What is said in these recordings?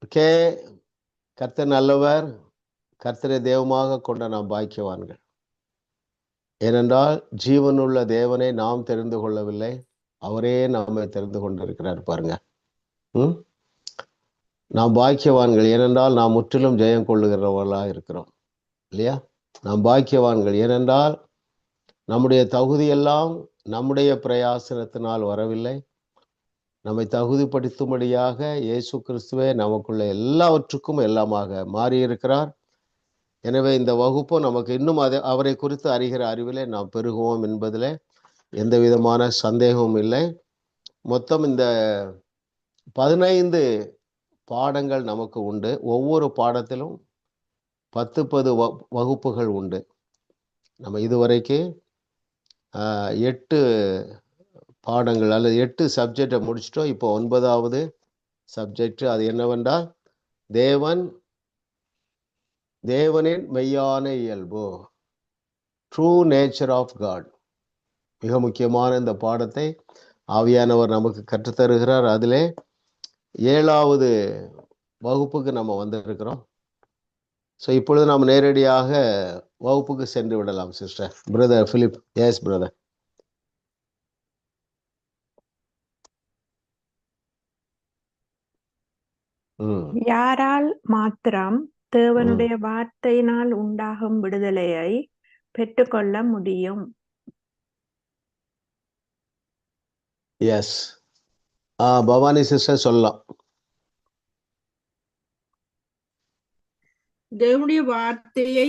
Okay, கர்த்தர் நல்லவர், கர்த்தரை தெய்வமாக கொண்ட நாம் பாக்கியவான்கள். ஏனென்றால் ஜீவனுள்ள தேவனை நாம் தெரிந்து கொள்ளவில்லை, அவரே நம்மை தெரிந்து கொண்டிருக்கிறார் பாருங்க. நாம் பாக்கியவான்கள் ஏனென்றால் நாம் முற்றிலும் ஜெயம் கொள்ளுகிறவர்களாக இருக்கிறோம் இல்லையா? நாம் பாக்கியவான்கள் ஏனென்றால் நம்முடைய தகுதியெல்லாம் நம்முடைய பிரயாசனத்தினால் வரவில்லை, நம்மை தகுதிப்படுத்தும்படியாக இயேசு கிறிஸ்துவே நமக்குள்ள எல்லாவற்றுக்கும் எல்லாமாக மாறியிருக்கிறார். எனவே இந்த வகுப்பும் நமக்கு இன்னும் அவரை குறித்து அறிகிற அறிவிலே நாம் பெருகுவோம் என்பதில் எந்த விதமான சந்தேகமும் இல்லை. மொத்தம் இந்த 15 பாடங்கள் நமக்கு உண்டு. ஒவ்வொரு பாடத்திலும் 10 வகுப்புகள் உண்டு. நம்ம இதுவரைக்கு 8 பாடங்கள் அல்லது 8 சப்ஜெக்டை முடிச்சிட்டோம். இப்போ 9வது சப்ஜெக்ட். அது என்னவென்றால் தேவனின் மெய்யான இயல்பு, ட்ரூ நேச்சர் ஆஃப் காட். மிக முக்கியமான இந்த பாடத்தை ஆவியானவர் நமக்கு கற்றுத்தருகிறார். அதிலே 7வது வகுப்புக்கு நம்ம வந்திருக்கிறோம். ஸோ இப்பொழுது நாம் நேரடியாக வகுப்புக்கு சென்று விடலாம். Sister brother Philip. Yes brother. யாரால் மாத்திரம் தேவனுடைய வார்த்தையினால் உண்டாகும் விடுதலையை பெற்றுக்கொள்ள முடியும்? எஸ், பவானி சிஸ்டர் சொல்லலாம். தேவனுடைய வார்த்தையை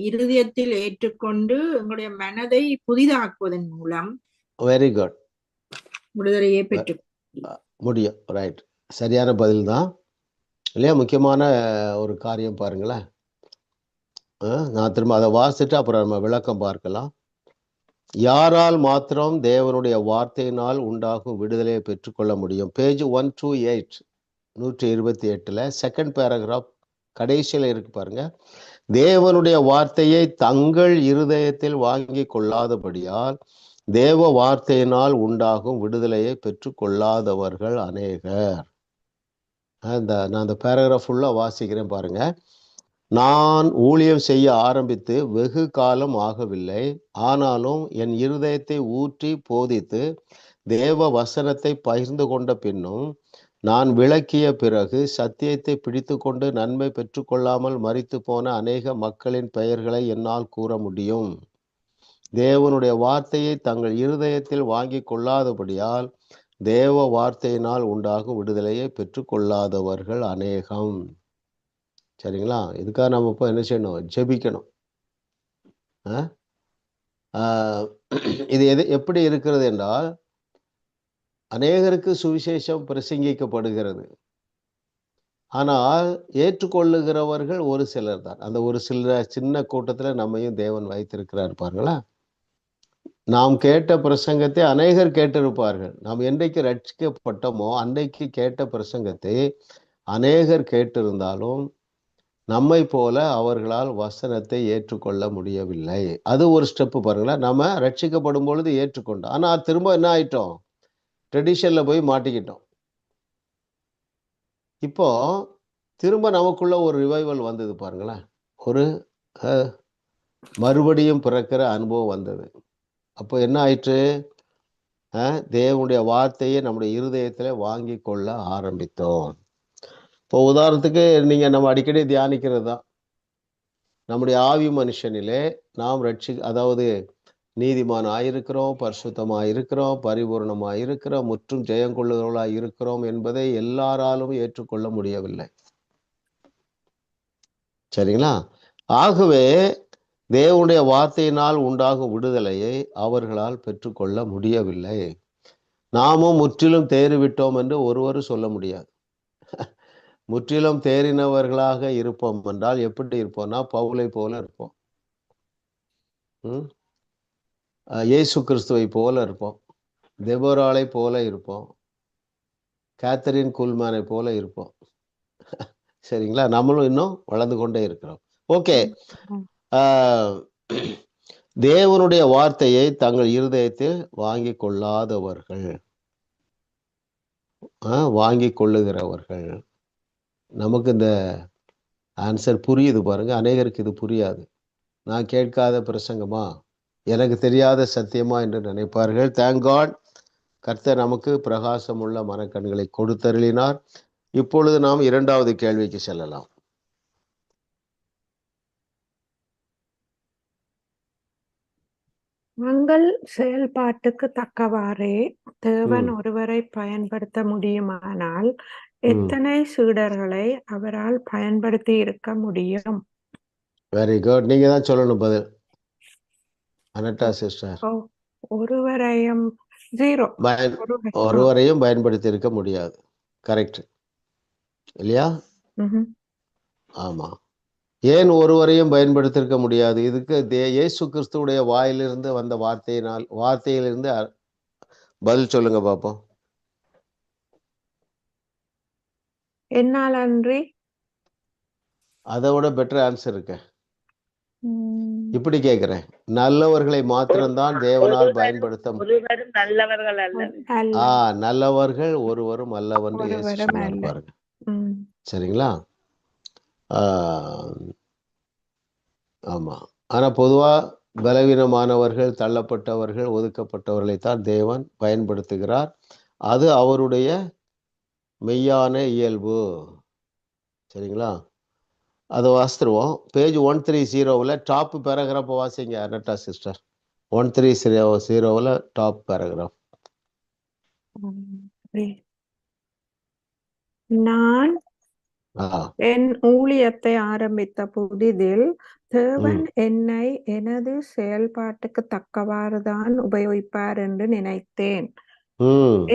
இருதயத்தில் ஏற்றுக்கொண்டு எங்களுடைய மனதை புதிதாக்குவதன் மூலம் வெரி குட் விடுதலையை பெற்று முடியும். ரைட், சரியான பதில் தான் இல்லையா? முக்கியமான ஒரு காரியம் பாருங்களேன். நான் திரும்ப அதை வாசிட்டு அப்புறம் நம்ம விளக்கம் பார்க்கலாம். யாரால் மாத்திரம் தேவனுடைய வார்த்தையினால் உண்டாகும் விடுதலையை பெற்றுக்கொள்ள முடியும்? பேஜ் 128, 128 செகண்ட் பேராகிராஃப் கடைசியில் இருக்கு பாருங்க. தேவனுடைய வார்த்தையை தங்கள் இருதயத்தில் வாங்கி கொள்ளாதபடியால் தேவ வார்த்தையினால் உண்டாகும் விடுதலையை பெற்றுக்கொள்ளாதவர்கள் அநேகர். நான் அந்த பேராகிராஃப் ஃபுல்லாக வாசிக்கிறேன் பாருங்க. நான் ஊழியம் செய்ய ஆரம்பித்து வெகு காலம் ஆகவில்லை, ஆனாலும் என் இருதயத்தை ஊற்றி போதித்து தேவ வசனத்தை பகிர்ந்து கொண்ட பின்னும் நான் விளக்கிய பிறகு சத்தியத்தை பிடித்து கொண்டு நன்மை பெற்றுக்கொள்ளாமல் மரித்து போன அநேக மக்களின் பெயர்களை என்னால் கூற முடியும். தேவனுடைய வார்த்தையை தங்கள் இருதயத்தில் வாங்கி கொள்ளாதபடியால் தேவ வார்த்தையினால் உண்டாகும் விடுதலையை பெற்றுக்கொள்ளாதவர்கள் அநேகம். சரிங்களா? இதுக்காக நம்ம இப்போ என்ன செய்யணும்? ஜெபிக்கணும். இது எப்படி இருக்கிறது என்றால், அநேகருக்கு சுவிசேஷம் பிரசங்கிக்கப்படுகிறது, ஆனால் ஏற்றுக்கொள்ளுகிறவர்கள் ஒரு சிலர் தான். அந்த ஒரு சின்ன கூட்டத்தில் நம்மையும் தேவன் வைத்திருக்கிறார் பாருங்களா. நாம் கேட்ட பிரசங்கத்தை அநேகர் கேட்டிருப்பார்கள். நாம் என்றைக்கு ரட்சிக்கப்பட்டோமோ அன்றைக்கு கேட்ட பிரசங்கத்தை அநேகர் கேட்டிருந்தாலும் நம்மை போல அவர்களால் வசனத்தை ஏற்றுக்கொள்ள முடியவில்லை. அது ஒரு ஸ்டெப்பு பாருங்களேன். நம்ம ரட்சிக்கப்படும் பொழுது ஏற்றுக்கொண்டோம், ஆனால் திரும்ப என்ன ஆயிட்டோம்? ட்ரெடிஷன்ல போய் மாட்டிக்கிட்டோம். இப்போ திரும்ப நமக்குள்ள ஒரு ரிவைவல் வந்தது பாருங்களேன். ஒரு மறுபடியும் பிறக்கிற அனுபவம் வந்தது. அப்போ என்ன ஆயிற்று? தேவனுடைய வார்த்தையை நம்முடைய இருதயத்துல வாங்கி கொள்ள ஆரம்பித்தோம். இப்போ உதாரணத்துக்கு நம்ம அடிக்கடி தியானிக்கிறது தான், நம்முடைய ஆவி மனுஷனிலே நாம் அதாவது நீதிமானாக இருக்கிறோம், பரிசுத்தமாக இருக்கிறோம், பரிபூர்ணமாக இருக்கிறோம், முற்றும் ஜெயம் கொள்ளுகிறவர்களாக இருக்கிறோம் என்பதை எல்லாராலும் ஏற்றுக்கொள்ள முடியவில்லை. சரிங்களா? ஆகவே தேவனுடைய வார்த்தையினால் உண்டாகும் விடுதலையை அவர்களால் பெற்றுக்கொள்ள முடியவில்லை. நாமும் முற்றிலும் தேறிவிட்டோம் என்று ஒருவரும் சொல்ல முடியாது. முற்றிலும் தேறினவர்களாக இருப்போம் என்றால் எப்படி இருப்போம்னா, பவுலை போல இருப்போம், இயேசு கிறிஸ்துவை போல இருப்போம், தெபோராளை போல இருப்போம், கேத்தரின் குல்மேனை போல இருப்போம். சரிங்களா? நம்மளும் இன்னும் வளர்ந்து கொண்டே இருக்கிறோம். ஓகே, தேவனுடைய வார்த்தையை தங்கள் இருதயத்தில் வாங்கி கொள்ளாதவர்கள், வாங்கி கொள்ளுகிறவர்கள். நமக்கு இந்த ஆன்சர் புரியுது பாருங்க, அநேகருக்கு இது புரியாது. நான் கேட்காத பிரசங்கமா, எனக்கு தெரியாத சத்தியமா என்று நினைப்பார்கள். தேங்க் காட், கர்த்தர் நமக்கு பிரகாசமுள்ள மனக்கண்களை கொடுத்தருளினார். இப்பொழுது நாம் இரண்டாவது கேள்விக்கு செல்லலாம். தங்கள் செயல்பாட்டுக்கு தக்கவாறே தேவன் ஒருவரை பயன்படுத்த முடியுமானால் எத்தனை சீடர்களை அவரால் பயன்படுத்தி இருக்க முடியும்? Very good. நீங்க தான் சொல்லணும் பதில். அனட்டா சிஸ்டர். ஒருவரையும் ஜீரோ. ஒருவரையும் பயன்படுத்தி இருக்க முடியாது. கரெக்ட் இல்லையா? ஆமா. ஏன் ஒருவரையும் பயன்படுத்தியிருக்க முடியாது? இதுக்கு இயேசு கிறிஸ்துவுடைய வாயிலிருந்து வந்த வார்த்தையிலிருந்து பதில் சொல்லுங்க பாப்போம். என்னால் அன்றி. அதை விட பெட்டர் ஆன்சர் இருக்கு. இப்படி கேட்கிறேன், நல்லவர்களை மாத்திரம்தான் தேவனால் பயன்படுத்த நல்லவர்கள் ஒருவரும் அல்லவென்று இயேசு சொன்னார் பாருங்க. சரிங்களா? ஆமா. ஆனா பொதுவா பலவீனமானவர்கள், தள்ளப்பட்டவர்கள், ஒதுக்கப்பட்டவர்களைத்தான் தேவன் பயன்படுத்துகிறார். அது அவருடைய மெய்யான இயல்பு. சரிங்களா? அதை வாசித்துருவோம். பேஜ் 130 டாப் பேராகிராஃப் வாசிங்க அனட்டா சிஸ்டர். 130 top paragraph. நான் என் ஊழியத்தை ஆரம்பித்த புதிதில் தேவன் என்னை எனது செயல்பாட்டுக்கு தக்கவாறுதான் உபயோகிப்பார் என்று நினைத்தேன்.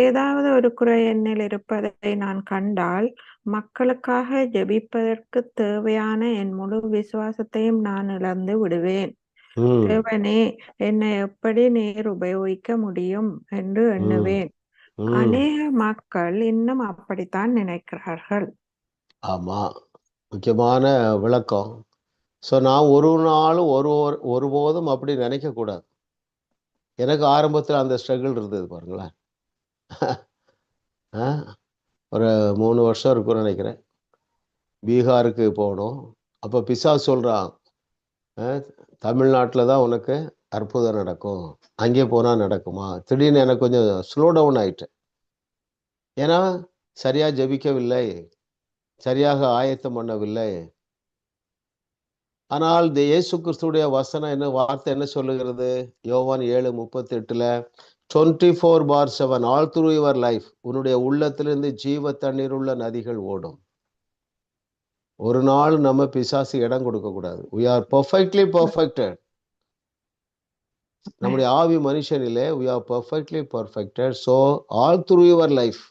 ஏதாவது ஒரு குறை என்னில் இருப்பதை நான் கண்டால் மக்களுக்காக ஜெபிப்பதற்கு தேவையான என் முழு விசுவாசத்தையும் நான் இழந்து விடுவேன். தேவனே, என்னை எப்படி நீர் உபயோகிக்க முடியும் என்று எண்ணுவேன். அநேக மக்கள் இன்னும் அப்படித்தான் நினைக்கிறார்கள். ஆமா, முக்கியமான விளக்கம். ஸோ நான் ஒரு நாளும் ஒருபோதும் அப்படி நினைக்க கூடாது. எனக்கு ஆரம்பத்தில் அந்த ஸ்ட்ரகிள் இருந்தது பாருங்களேன். ஒரு 3 வருஷம் இருக்கும்னு நினைக்கிறேன். பீகாருக்கு போனோம். அப்போ பிசாசு சொல்கிறான், தமிழ்நாட்டில் தான் உனக்கு அற்புதம் நடக்கும், அங்கே போனால் நடக்குமா? திடீர்னு எனக்கு கொஞ்சம் ஸ்லோ டவுன் ஆயிட்டேன். ஏன்னா சரியாக ஜெபிக்கவில்லை, சரியாக ஆயத்தம் பண்ணவில்லை. ஆனால் இயேசு கிறிஸ்துடைய வசனம் என்ன, வார்த்தை என்ன சொல்லுகிறது? யோவான் 7:38 24/7 ஆல் த்ரூ யுவர் லைஃப் உன்னுடைய உள்ளத்திலிருந்து ஜீவ தண்ணீர் உள்ள நதிகள் ஓடும். ஒரு நாள் நம்ம பிசாசு இடம் கொடுக்க கூடாது. we are perfectly perfected. நம்முடைய ஆவி மனுஷனிலே we are perfectly perfected. so all through your life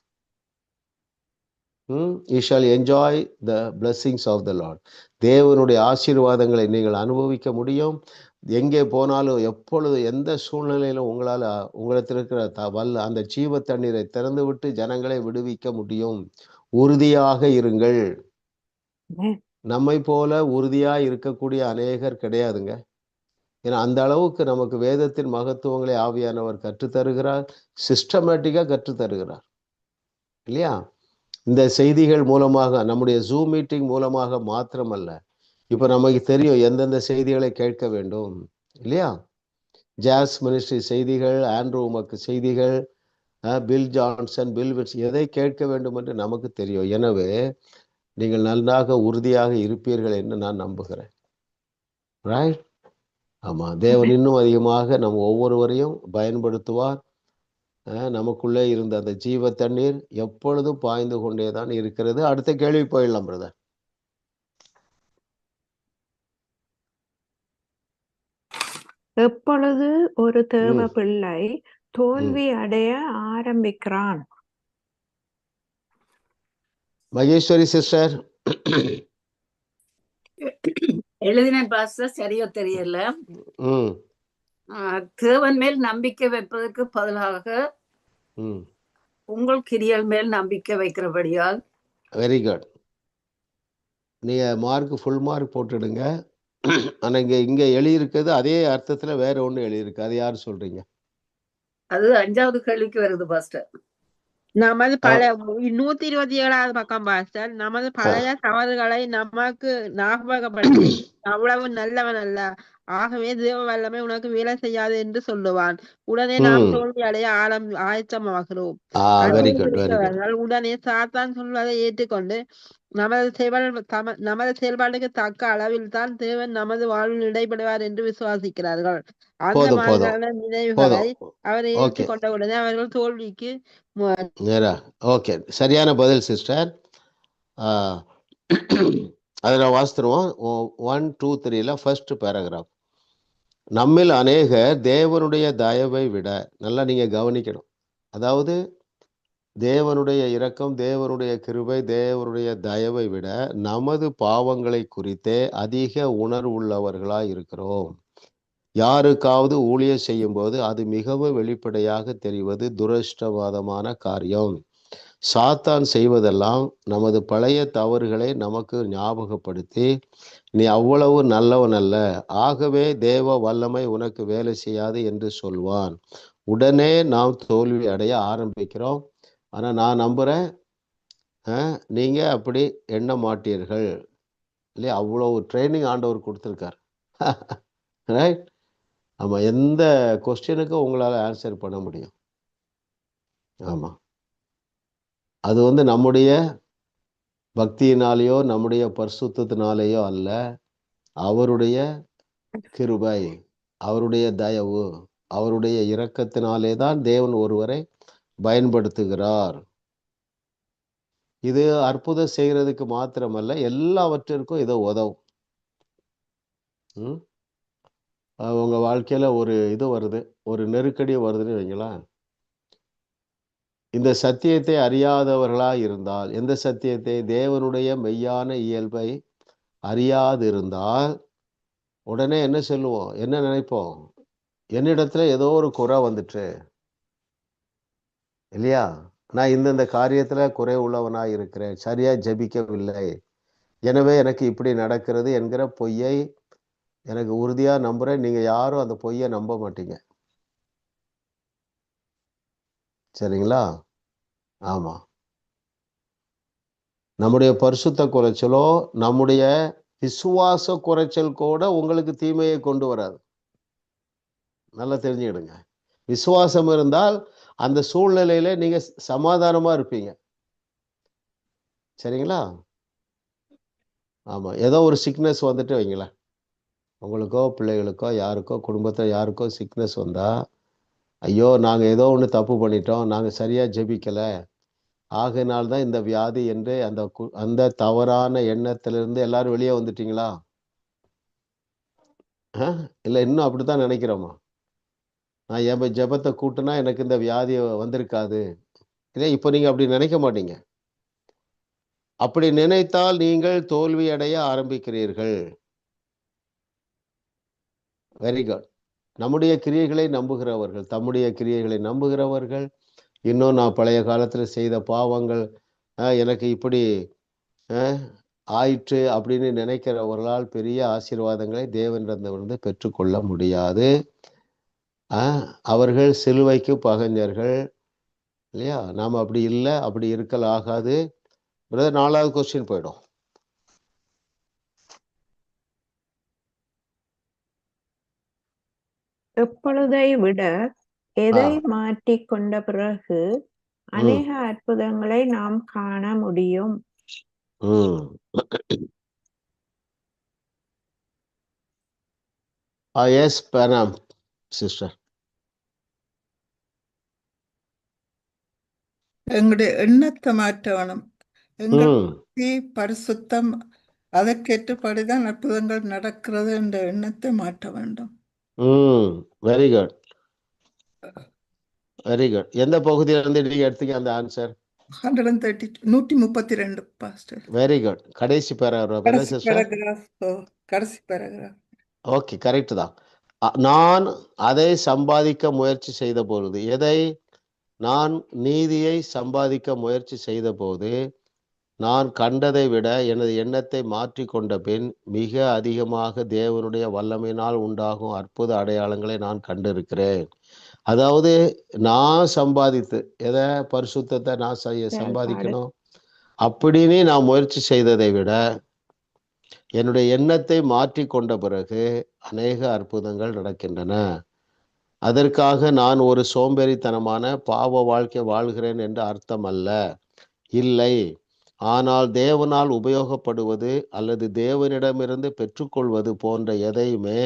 you shall enjoy the blessings of the Lord. தேவனுடைய ஆசீர்வாதங்களை நீங்கள் அனுபவிக்க முடியும். எங்கே போனாலும், எப்பொழுது, எந்த சூழ்நிலையிலும் உங்களால் உங்களிடத்தில் இருக்கிற அந்த ஜீவ தண்ணீரை திறந்து விட்டு ஜனங்களை விடுவிக்க முடியும். உறுதியாக இருங்கள். நம்மை போல உறுதியாக இருக்கக்கூடிய அநேகர் கிடையாதுங்க. ஏன்னா அந்த அளவுக்கு நமக்கு வேதத்தின் மகத்துவங்களை ஆவியானவர் கற்றுத்தருகிறார், சிஸ்டமேட்டிக்காக கற்றுத்தருகிறார் இல்லையா? இந்த செய்திகள் மூலமாக, நம்முடைய ஜூம் மீட்டிங் மூலமாக மாத்திரமல்ல, இப்போ நமக்கு தெரியும் எந்தெந்த செய்திகளை கேட்க வேண்டும் இல்லையா? ஜாஸ் மினிஸ்ட்ரி செய்திகள், ஆண்ட்ரூ உமக்கு செய்திகள், பில் ஜான்சன், பில் விட்ஸ், எதை கேட்க வேண்டும் என்று நமக்கு தெரியும். எனவே நீங்கள் நன்றாக உறுதியாக இருப்பீர்கள் என்று நான் நம்புகிறேன். ரைட்? ஆமாம், தேவன் இன்னும் அதிகமாக நம் ஒவ்வொருவரையும் பயன்படுத்துவார். நமக்குள்ளே இருந்த அந்த ஜீவ தண்ணீர் எப்பொழுதும் பாய்ந்து கொண்டே தான் இருக்கிறது. அடுத்த கேள்வி போயிடலாம் பிரதர். எப்பொழுது ஒரு தேவ பிள்ளை தோல்வி அடைய ஆரம்பிக்கிறான்? மகேஸ்வரி சிஸ்டர். எழுதின பாஸ்டர் சரியோ தெரியல. தேவன் மேல் நம்பிக்கை வைப்பதற்கு பதிலாக உங்கள் கிரியல் மேல் நம்பிக்கை வைக்கிறபடியால். Very good. நீங்க மார்க் ஃபுல் மார்க் போட்டுடுங்க. ஆனா இங்க எழுதியிருக்கிறது அதே அர்த்தத்துல வேற ஒண்ணு எழுதியிருக்கு. அது யாரு சொல்றீங்க? அது 5வது கேள்விக்கு வருது பாஸ்டர். நமது ஆ, பழைய 127வது பக்கம் பாஸ்டர். நமது ஆ, பழைய தவறுகளை நமக்கு ஞாபகப்படுத்தி அவ்வளவு நல்லவன் அல்ல, ஆகவே தேவ வல்லமை உனக்கு வேலை செய்யாது என்று சொல்லுவான். உடனே நாம் ம். தோல்வி அடைய ஆயத்தமாகிறோம். வெரி அன்பில் குட், வெரி குட். இருக்கிறவர்கள் உடனே சாத்தான் சொல்வதை ஏற்றுக்கொண்டு நமது செயல்பாட்டுக்கு தக்க அளவில் தான் தேவன் நமது வாழ்வில் இடைபடுவார் என்று விசுவாசிக்கிறார்கள். அந்த போதும் போதும் மாதிரியான நினைவுகளை போதும். அவர் ஓகே, ஏற்றுக்கொண்ட உடனே அவர்கள் தோல்விக்கு நேரா ஓகே, சரியான பதில் சிஸ்டர். அதை நான் வாசித்துருவோம். 1, 2, 3ல ஃபர்ஸ்ட் பேராகிராஃப். நம்மில் அநேகர் தேவனுடைய தயவை விட, நல்லா நீங்க கவனிக்கணும், அதாவது தேவனுடைய இரக்கம், தேவனுடைய கிருபை, தேவனுடைய தயவை விட நமது பாவங்களை குறித்தே அதிக உணர்வுள்ளவர்களாய் இருக்கிறோம். யாருக்காவது ஊழியம் செய்யும் போது அது மிகவும் வெளிப்படையாக தெரிவது துரஷ்டவாதமான காரியம். சாத்தான் செய்வதெல்லாம் நமது பழைய தவறுகளை நமக்கு ஞாபகப்படுத்தி, நீ அவ்வளவு நல்லவன் அல்ல, ஆகவே தேவ வல்லமை உனக்கு வேலை செய்யாது என்று சொல்வான். உடனே நாம் தோல்வி அடைய ஆரம்பிக்கிறோம். ஆனா நான் நம்புறேன், நீங்க அப்படி எண்ண மாட்டீர்கள் இல்லையா? அவ்வளவு ட்ரைனிங் ஆண்டவர் கொடுத்துருக்கார். ரைட்? ஆமா, எந்த கொஸ்டினுக்கும் உங்களால ஆன்சர் பண்ண முடியும். ஆமா, அது நம்முடைய பக்தியினாலேயோ நம்முடைய பரிசுத்தத்தினாலேயோ அல்ல, அவருடைய கிருபை, அவருடைய தயவு, அவருடைய இரக்கத்தினாலே தான் தேவன் ஒருவரை பயன்படுத்துகிறார். இது அற்புதம் செய்கிறதுக்கு மாத்திரமல்ல, எல்லாவற்றிற்கும் இது உதவும். உங்க வாழ்க்கையில ஒரு இது வருது, ஒரு நெருக்கடி வருதுன்னு வைங்களேன். இந்த சத்தியத்தை அறியாதவர்களாய் இருந்தால், எந்த சத்தியத்தை? தேவனுடைய மெய்யான இயல்பை அறியாதிருந்தால் உடனே என்ன சொல்லுவோம், என்ன நினைப்போம்? என்னிடத்துல ஏதோ ஒரு குறை வந்துட்டு இல்லையா, நான் இந்த காரியத்துல குறை உள்ளவனாய் இருக்கிறேன், சரியா ஜெபிக்கவில்லை, எனவே எனக்கு இப்படி நடக்கிறது என்கிற பொய்யை எனக்கு உறுதியா நம்புறேன். நீங்க யாரும் அந்த பொய்யை நம்ப மாட்டீங்க, சரிங்களா? ஆமா, நம்முடைய பரிசுத்த குறைச்சலோ நம்முடைய விசுவாச குறைச்சல் கூட உங்களுக்கு தீமையை கொண்டு வராது. நல்லா தெரிஞ்சுக்கிடுங்க. விசுவாசம் இருந்தால் அந்த சூழ்நிலையில நீங்க சமாதானமா இருப்பீங்க, சரிங்களா? ஆமா, ஏதோ ஒரு சிக்னஸ் வந்துட்டு வைங்களேன், உங்களுக்கோ பிள்ளைகளுக்கோ யாருக்கோ குடும்பத்தில் யாருக்கோ சிக்னஸ் வந்தா, ஐயோ நாங்க ஏதோ ஒன்று தப்பு பண்ணிட்டோம், நாங்க சரியா ஜெபிக்கல, ஆகையினால்தான் இந்த வியாதி என்று அந்த தவறான எண்ணத்திலிருந்து எல்லாரும் வெளியே வந்துட்டீங்களா? இல்லை, இன்னும் அப்படித்தான் நினைக்கிறோமா? நான் என் ஜெபத்தை கூட்டுனா எனக்கு இந்த வியாதி வந்திருக்காது இல்லை, இப்போ நீங்க அப்படி நினைக்க மாட்டீங்க. அப்படி நினைத்தால் நீங்கள் தோல்வி அடைய ஆரம்பிக்கிறீர்கள். Very good. நம்முடைய கிரியைகளை நம்புகிறவர்கள், தம்முடைய கிரியைகளை நம்புகிறவர்கள், இன்னும் நான் பழைய காலத்தில் செய்த பாவங்கள் எனக்கு இப்படி ஆயிற்று அப்படின்னு நினைக்கிறவர்களால் பெரிய ஆசீர்வாதங்களை தேவனிடமிருந்து பெற்றுக்கொள்ள முடியாது. அவர்கள் சிலுவைக்கு பகைஞர்கள் இல்லையா? நாம் அப்படி இல்லை, அப்படி இருக்கல் ஆகாது. 4வது கொஸ்டின் போயிடும். எப்பொழுதை விட எதை மாற்றிக் கொண்ட பிறகு அநேக அற்புதங்களை நாம் காண முடியும்? எஸ் பனாம் சிஸ்டர். எங்களுடைய எண்ணத்தை மாற்ற வேணும். எங்களுடைய பரிசுத்தம், அதற்கேற்றபடிதான் அற்புதங்கள் நடக்கிறது என்ற எண்ணத்தை மாற்ற வேண்டும். Very good, very good. எந்த பகுதியிலிருந்து நீங்க எடுத்தீங்க அந்த ஆன்சர்? 132 பாஸ்டர். Very good. கடைசி பேராகிராஃப். கடைசி பேராகிராஃப். ஓகே, கரெக்ட் தான். நான் அதை சம்பாதிக்க முயற்சி செய்த பொழுது, எதை? நான் நீதியை சம்பாதிக்க முயற்சி செய்த போது நான் கண்டதை விட எனது எண்ணத்தை மாற்றி கொண்ட பின் மிக அதிகமாக தேவனுடைய வல்லமையினால் உண்டாகும் அற்புத அடையாளங்களை நான் கண்டிருக்கிறேன். அதாவது நான் சம்பாதித்து எதை பரிசுத்தத்தை நான் செயல்பாடு சம்பாதிக்கணும் அப்படின்னு நான் முயற்சி செய்ததை விட என்னுடைய எண்ணத்தை மாற்றி கொண்ட பிறகு அநேக அற்புதங்கள் நடக்கின்றன. அதற்காக நான் ஒரு சோம்பேறித்தனமான பாவ வாழ்க்கை வாழ்கிறேன் என்று அர்த்தம் அல்ல, இல்லை. ஆனால் தேவனால் உபயோகப்படுவது அல்லது தேவனிடமிருந்து பெற்றுக்கொள்வது போன்ற எதையுமே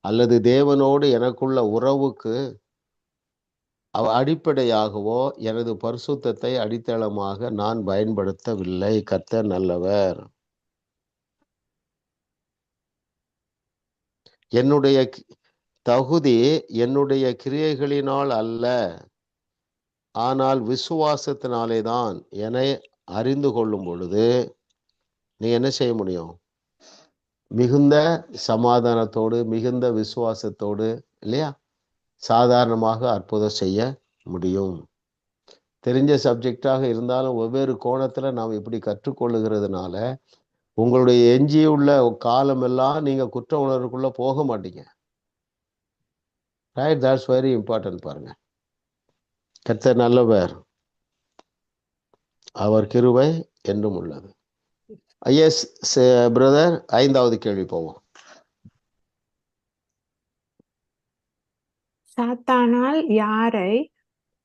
அல்லது தேவனோடு எனக்குள்ள உறவுக்கு அடிப்படையாகவோ எனது பரிசுத்தத்தை அடித்தளமாக நான் பயன்படுத்தவில்லை. கர்த்தர் நல்லவர். என்னுடைய தகுதி என்னுடைய கிரியைகளினால் அல்ல, ஆனால் விசுவாசத்தினாலே தான் என்னை அறிந்து கொள்ளும் பொழுது நீ என்ன செய்ய முடியும்? மிகுந்த சமாதானத்தோடு மிகுந்த விசுவாசத்தோடு, இல்லையா, சாதாரணமாக அற்புதம் செய்ய முடியும். தெரிஞ்ச சப்ஜெக்டாக இருந்தாலும் வெவ்வேறு கோணத்துல நாம் இப்படி கற்றுக்கொள்ளுகிறதுனால உங்களுடைய எஞ்சியுள்ள காலமெல்லாம் நீங்க குற்ற உணர்வுக்குள்ள போக மாட்டீங்க. Right, that's very important. பாருங்க, கர்த்தர் நல்லவர், அவர் கிருபை என்றும் உள்ளது. எஸ் பிரதர், 5வது கேள்வி போவோம். சாத்தானால் யாரை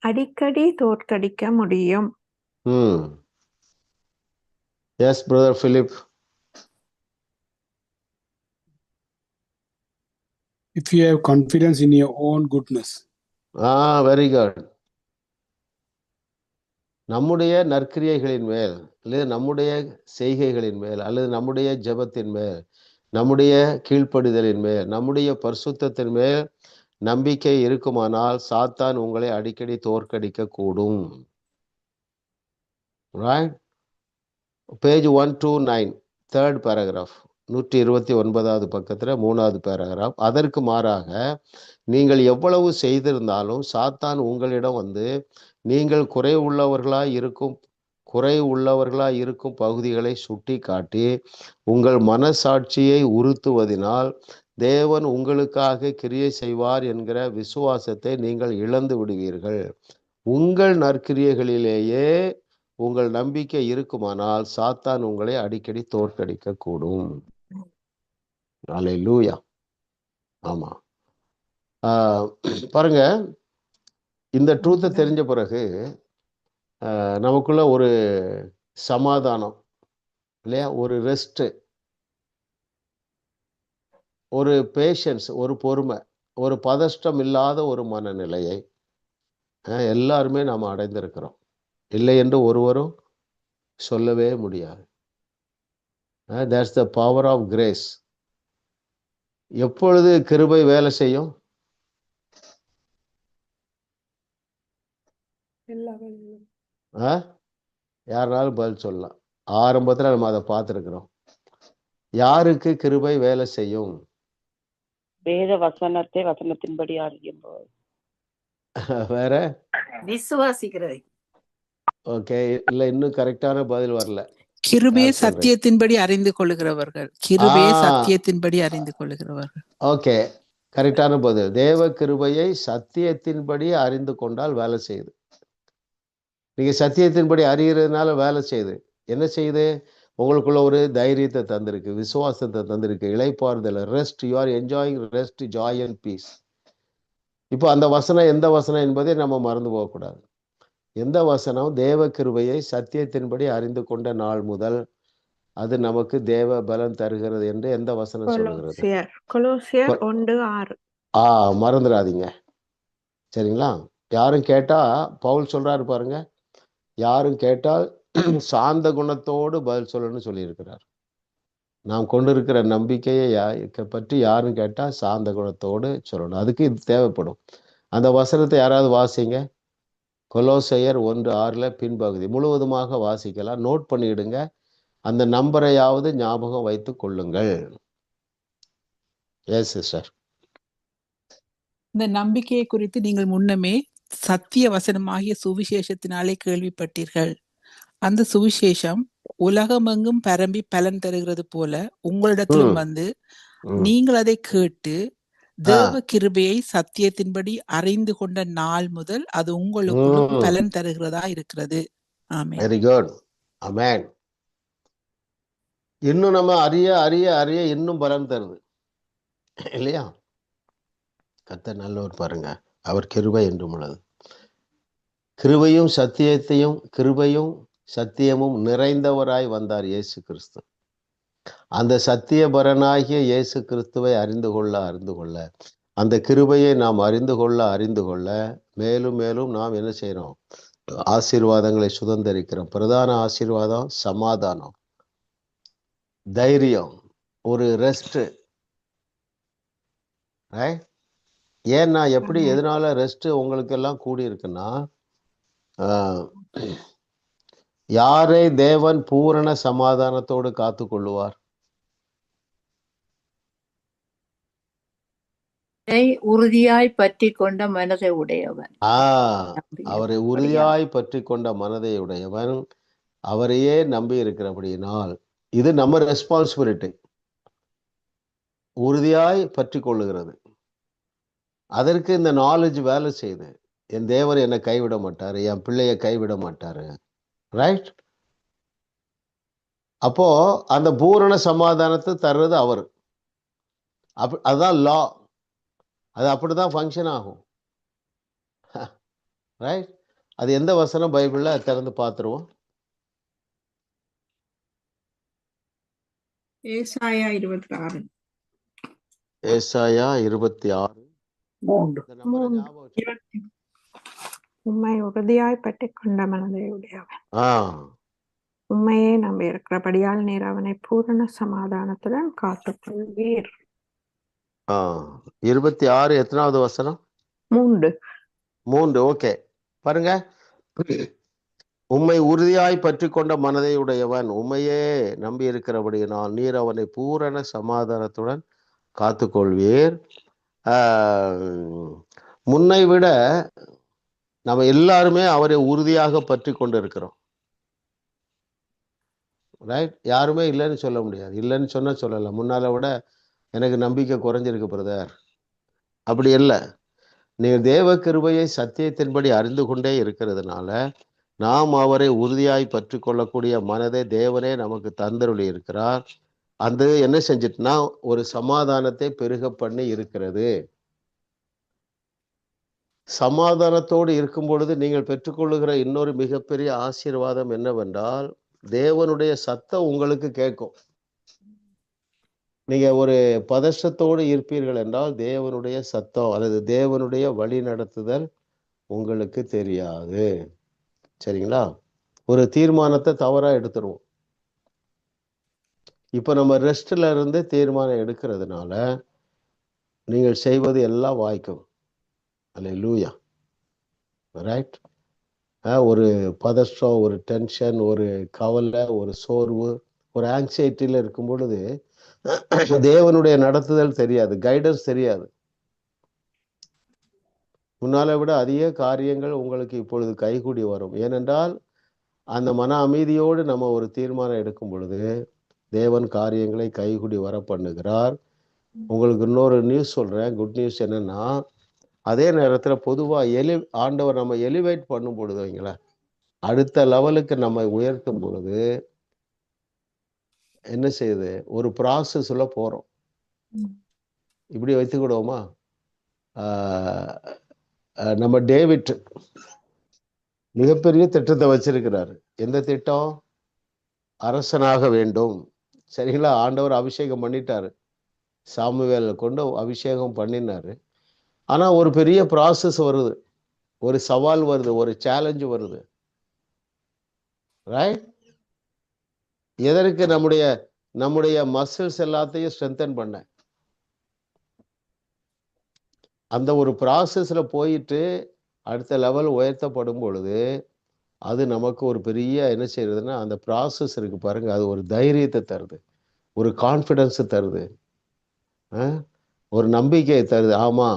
அடிக்கடி தோற்கடிக்க முடியும்? Yes brother Philip. If you have confidence in your own goodness. Very good. நம்முடைய நற்கிரியைகளின் மேல் அல்லது நம்முடைய செய்கைகளின் மேல் அல்லது நம்முடைய ஜெபத்தின் மேல் நம்முடைய கீழ்ப்படிதலின் மேல் நம்முடைய பரிசுத்தத்தின் மேல் நம்பிக்கை இருக்குமானால் சாத்தான் உங்களை அடிக்கடி தோற்கடிக்க கூடும். ரைட், பேஜ் 129, 3rd paragraph, 129வது பக்கத்துல 3வது பேராகிராஃப். அதற்கு மாறாக நீங்கள் எவ்வளவு செய்திருந்தாலும் சாத்தான் உங்களிடம் வந்து நீங்கள் குறை உள்ளவர்களாய் இருக்கும் பகுதிகளை சுட்டி காட்டி உங்கள் மனசாட்சியை உறுத்துவதினால் தேவன் உங்களுக்காக கிரியை செய்வார் என்கிற விசுவாசத்தை நீங்கள் இழந்து விடுவீர்கள். உங்கள் நற்கிரியைகளிலேயே உங்கள் நம்பிக்கை இருக்குமானால் சாத்தான் உங்களை அடிக்கடி தோற்கடிக்க கூடும். அல்லேலூயா. ஆமா, பாருங்க, இந்த ட்ரூத்தை தெரிஞ்ச பிறகு நமக்குள்ள ஒரு சமாதானம், இல்லையா, ஒரு ரெஸ்ட், ஒரு பேஷன்ஸ், ஒரு பொறுமை, ஒரு பதஷ்டம் இல்லாத ஒரு மனநிலையை எல்லாருமே நாம் அடைந்திருக்கிறோம். இல்லை என்று ஒருவரும் சொல்லவே முடியாது. that's the power of grace. எப்பொழுது கிருபை வேலை செய்யும்? யாருனாலும் பதில் சொல்லலாம். ஆரம்பத்துல நம்ம அதை பார்த்துருக்கிறோம். யாருக்கு கிருபை வேலை செய்யும்? வேத வசனத்தை வசனத்தின்படி அறியும் போது. வேற விசுவாசிக்கிறது. ஓகே, இல்ல இன்னும் கரெக்டான பதில் வரல. கிருபையை சத்தியத்தின்படி அறிந்து கொள்ளுகிறவர்கள். கிருபையை சத்தியத்தின்படி அறிந்து கொள்ளுகிறவர்கள். ஓகே, கரெக்டான பதில். தேவ கிருபையை சத்தியத்தின்படி அறிந்து கொண்டால் வேலை செய்யுது. நீங்க சத்தியத்தின்படி அறிகிறதுனால வேலை செய்யுது. என்ன செய்யுது? உங்களுக்குள்ள ஒரு தைரியத்தை தந்திருக்கு, விசுவாசத்தை தந்திருக்கு, இளைப்பாறுதல், rest. You are enjoying rest, joy and peace. இப்போ அந்த வசனம் எந்த வசனம் என்பதை நம்ம மறந்து போகக்கூடாது. எந்த வசனம் தேவ கிருபையை சத்தியத்தின்படி அறிந்து கொண்ட நாள் முதல் அது நமக்கு தேவ பலன் தருகிறது என்று எந்த வசனம் சொல்லுகிறது? கொலோசியர் 1:6. மறந்துடாதீங்க, சரிங்களா? யாரும் கேட்டா பவுல் சொல்றாரு பாருங்க, யாரும் கேட்டால் சாந்த குணத்தோடு பதில் சொல்லணும்னு சொல்லியிருக்கிறார். நாம் கொண்டிருக்கிற நம்பிக்கையை பற்றி யாரும் கேட்டா சாந்த குணத்தோடு சொல்லணும். அதுக்கு இது தேவைப்படும். அந்த வசனத்தை யாராவது வாசிங்க. கொலோசையர் 1:6 பின்பகுதி முழுவதுமாக வாசிக்கலாம். நோட் பண்ணிடுங்க. அந்த நம்பரையாவது ஞாபகம் வைத்துக் கொள்ளுங்கள். Yes sister. இந்த நம்பிக்கையை குறித்து நீங்கள் முன்னமே சத்திய வசனமாகிய சுவிசேஷத்தினாலே கேள்விப்பட்டீர்கள். அந்த சுவிசேஷம் உலகமெங்கும் பரம்பி பலன் தருகிறது போல உங்களிடத்திலும் வந்து நீங்கள் அதை கேட்டு தேவ கிருபையை சத்தியத்தின்படி அறிந்து கொண்ட நாள் முதல் அது உங்களுக்குள்ளும் பலன் தருகிறதா இருக்கிறது. ஆமென். Very good. ஆமென். இன்னும் நம்ம அறிய அறிய அறிய இன்னும் பலன் தருது இல்லையா? கர்த்தர் நல்லவர் பாருங்க. அவர் கிருபை என்றும் உள்ளது. கிருபையும் சத்தியமும் நிறைந்தவராய் வந்தார் இயேசு கிறிஸ்து. அந்த சத்தியபரனாகிய இயேசு கிறிஸ்துவை அறிந்து கொள்ள அந்த கிருபையை நாம் அறிந்து கொள்ள மேலும் மேலும் நாம் என்ன செய்யறோம்? ஆசீர்வாதங்களை சுதந்திரிக்கிறோம். பிரதான ஆசீர்வாதம் சமாதானம், தைரியம், ஒரு ரெஸ்ட். ஏன்னா எதனால ரெஸ்ட் உங்களுக்கு எல்லாம் கூடி இருக்குன்னா, யாரை தேவன் பூரண சமாதானத்தோடு காத்து கொள்ளுவார்? உறுதியாய் பற்றி கொண்ட மனதை உடையவன். அவரை உறுதியாய் பற்றி கொண்ட மனதை உடையவன், அவரையே நம்பி இருக்கிறபடியினால் இது நம்ம ரெஸ்பான்சிபிலிட்டி. உறுதியாய் பற்றி கொள்ளுகிறது. அதற்கு இந்த நாலேஜ் வேலை செய்யுது. என் தேவர் என்னை கைவிட மாட்டாரு, என் பிள்ளைய கைவிட மாட்டாரு. ரைட்? அப்போ அந்த பூரண சமாதானத்தை தர்றது அவர். அதுதான் லா. அது அப்படிதான் ஃபங்க்ஷன் ஆகும். ரைட்? அது எந்த வசனம் பைபிள்ல திறந்து பார்த்துருவோம். ஏசாயா 26. ஏசாயா 26. உம்மை உறுதியாய் பற்றி கொண்ட மனதை உடையவன், உண்மையே நம்பி இருக்கிறபடியால் நீர் அவனை பூரண சமாதானத்துடன் காத்துக்கொள்வீர். 26 எத்தனாவது வசனம்? 3. ஓகே, பாருங்க. உம்மை உறுதியாய் பற்றி கொண்ட மனதை உடையவன், உண்மையே நம்பி இருக்கிறபடியினால் நீர் அவனை பூரண சமாதானத்துடன் காத்துக்கொள்வீர். முன்னை விட நம்ம எல்லாருமே அவரை உறுதியாக பற்றி கொண்டு இருக்கிறோம். ரைட்? யாருமே இல்லைன்னு சொல்ல முடியாது. இல்லைன்னு சொன்னா சொல்லலாம், முன்னால விட எனக்கு நம்பிக்கை குறைஞ்சிருக்கு பிரதர், அப்படி இல்லை. நீங்கள் தேவ கிருபையை சத்தியத்தின்படி அறிந்து கொண்டே இருக்கிறதுனால நாம் அவரை உறுதியாய் பற்றி கொள்ளக்கூடிய மனதை தேவனே நமக்கு தந்தருளி இருக்கிறார். அந்த என்ன செஞ்சிட்டுனா ஒரு சமாதானத்தை பெருக பண்ணி இருக்கிறது. சமாதானத்தோடு இருக்கும் பொழுது நீங்கள் பெற்றுக்கொள்ளுகிற இன்னொரு மிகப்பெரிய ஆசீர்வாதம் என்னவென்றால், தேவனுடைய சத்தம் உங்களுக்கு கேட்கும். நீங்க ஒரு பதஷ்டத்தோடு இருப்பீர்கள் என்றால் தேவனுடைய சத்தம் அல்லது தேவனுடைய வழி நடத்துதல் உங்களுக்கு தெரியாது. சரிங்களா? ஒரு தீர்மானத்தை தவறா எடுத்துருவோம். இப்ப நம்ம ரெஸ்ட்ல இருந்து தீர்மானம் எடுக்கிறதுனால நீங்கள் செய்வது எல்லாம் வாய்க்கும். அல்லேலூயா. ரைட்? ஒரு பதஷ்டம், ஒரு டென்ஷன், ஒரு கவலை, ஒரு சோர்வு, ஒரு ஆங்ஸைட்டியில் இருக்கும் பொழுது தேவனுடைய நடத்துதல் தெரியாது, கைடன்ஸ் தெரியாது. முன்னால விட அதிக காரியங்கள் உங்களுக்கு இப்பொழுது கைகூடி வரும். ஏனென்றால் அந்த மன அமைதியோடு நம்ம ஒரு தீர்மானம் எடுக்கும் பொழுது தேவன் காரியங்களை கைகூடி வர பண்ணுகிறார். உங்களுக்கு இன்னொரு நியூஸ் சொல்றேன். குட் நியூஸ் என்னன்னா, அதே நேரத்தில் பொதுவாக ஆண்டவர் நம்ம எலிவேட் பண்ணும் பொழுது வைங்களேன், அடுத்த லெவலுக்கு நம்ம உயர்த்தும் பொழுது என்ன செய்யுது, ஒரு ப்ராசஸ்ல போறோம். இப்படி வைத்துக்கிடுவோமா, நம்ம டேவிட் மிகப்பெரிய திட்டத்தை வச்சிருக்கிறாரு. எந்த திட்டம்? அரசனாக வேண்டும். சரிங்களா? ஆண்டவர் அபிஷேகம் பண்ணிட்டாரு, சாமுவேல் கொண்டு அபிஷேகம் பண்ணினாரு. ஆனா ஒரு பெரிய ப்ராசஸ் வருது, ஒரு சவால் வருது, ஒரு சேலஞ்சு வருது. ரைட்? எதற்கு? நம்முடைய மசில்ஸ் எல்லாத்தையும் ஸ்ட்ரென்தன் பண்ண. அந்த ஒரு ப்ராசஸ்ல போயிட்டு அடுத்த லெவல் உயர்த்தப்படும் பொழுது அது நமக்கு ஒரு பெரிய என்ன செய்யறதுன்னா, அந்த ப்ராசஸ் இருக்கு பாருங்க, அது ஒரு தைரியத்தை தருது, ஒரு கான்ஃபிடன்ஸ் தருது, ஒரு நம்பிக்கையை தருது. ஆமா,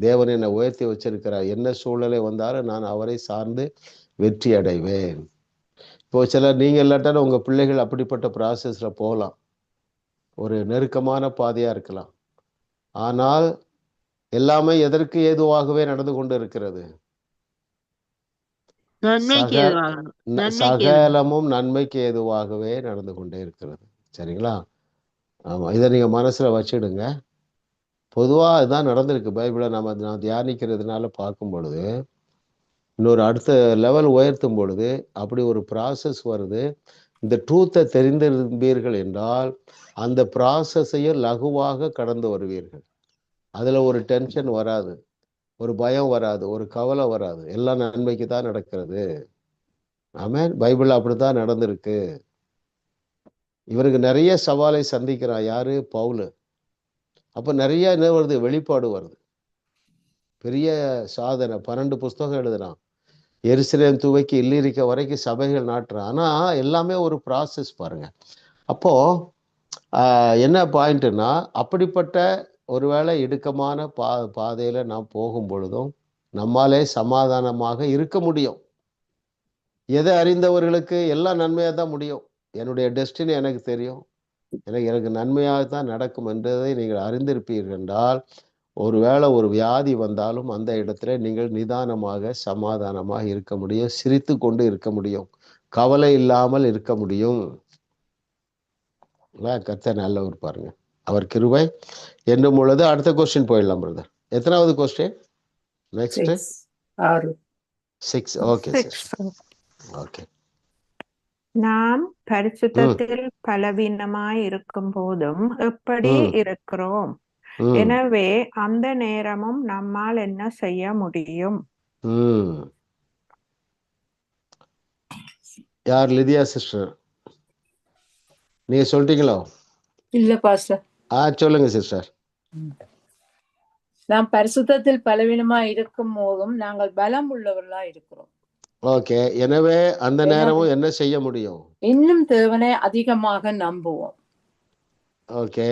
தேவன் என்னை உயர்த்தி வச்சிருக்கிறார், என்ன சூழ்நிலை வந்தாலும் நான் அவரை சார்ந்து வெற்றி அடைவேன். இப்போ சிலர் நீங்க இல்லாட்டாலும் உங்க பிள்ளைகள் அப்படிப்பட்ட ப்ராசஸ்ல போகலாம், ஒரு நெருக்கமான பாதையா இருக்கலாம். ஆனால் எல்லாமே எதற்கு ஏதுவாகவே நடந்து கொண்டு இருக்கிறது? சகலமும் நன்மைக்கு ஏதுவாகவே நடந்து கொண்டே இருக்கிறது. சரிங்களா? ஆமா, இதை நீங்க மனசுல வச்சிடுங்க. பொதுவா இதுதான் நடந்திருக்கு. பைபிளை நான் தியானிக்கிறதுனால பார்க்கும் பொழுது, இன்னொரு அடுத்த லெவல் உயர்த்தும் பொழுது அப்படி ஒரு ப்ராசஸ் வருது. இந்த ட்ரூத்தை தெரிந்திருப்பீர்கள் என்றால் அந்த ப்ராசஸையும் லகுவாக கடந்து வருவீர்கள். அதுல ஒரு டென்ஷன் வராது, ஒரு பயம் வராது, ஒரு கவலை வராது. எல்லாம் நன்மைக்கு தான் நடக்கிறது. ஆமென். பைபிள் அப்படித்தான் நடந்திருக்கு. இவருக்கு நிறைய சவாலை சந்திக்கிறான். யாரு? பவுல். அப்ப நிறைய என்ன வருது? வெளிப்பாடு வருது. பெரிய சாதனை. 12 புஸ்தகம் எழுதுறான். எருசலேம் துவக்கி இல்லிரிக்க வரைக்கும் சபைகள் நாட்டுறான். ஆனா எல்லாமே ஒரு ப்ராசஸ் பாருங்க. அப்போ என்ன பாயிண்ட்னா, அப்படிப்பட்ட ஒருவேளை இடுக்கமான பாதையில நாம் போகும் பொழுதும் நம்மாலே சமாதானமாக இருக்க முடியும். எதை அறிந்தவர்களுக்கு எல்லாம் நன்மையாக தான் முடியும். என்னுடைய டெஸ்டினி எனக்கு தெரியும், எனக்கு நன்மையாகத்தான் நடக்கும் என்றதை நீங்கள் அறிந்திருப்பீர்கள் என்றால், ஒருவேளை ஒரு வியாதி வந்தாலும் அந்த இடத்துல நீங்கள் நிதானமாக சமாதானமாக இருக்க முடியும், சிரித்து கொண்டு இருக்க முடியும், கவலை இல்லாமல் இருக்க முடியும். கர்த்தர் நல்லவர் பாருங்க. அவர் கிருபை என்னும் பொழுது அடுத்த கொஸ்டின் போயிடலாம் பிரதர். எத்தனாவது கொஸ்டின்? நெக்ஸ்ட் 6. Okay okay. நாம் பரிசுத்தத்தில் பலவீனமாய் இருக்கும் போதும் எப்படி இருக்கிறோம்? எனவே அந்த நேரமும் நம்மால் என்ன செய்ய முடியும்? யார்? லிதியா சிஸ்டர், நீங்க சொல்லிட்டீங்களோ? இல்ல பாஸ்டர். சொல்லுங்க சிஸ்டர். நாம் பரிசுத்தத்தில் பலவீனமா இருக்கும் போதும் நாங்கள் பலம் உள்ளவர்களா இருக்கிறோம். ஓகே. எனவே அந்த நேரமும் என்ன செய்ய முடியும்? இன்னும் தேவனை அதிகமாக நம்புவோம். ஓகே.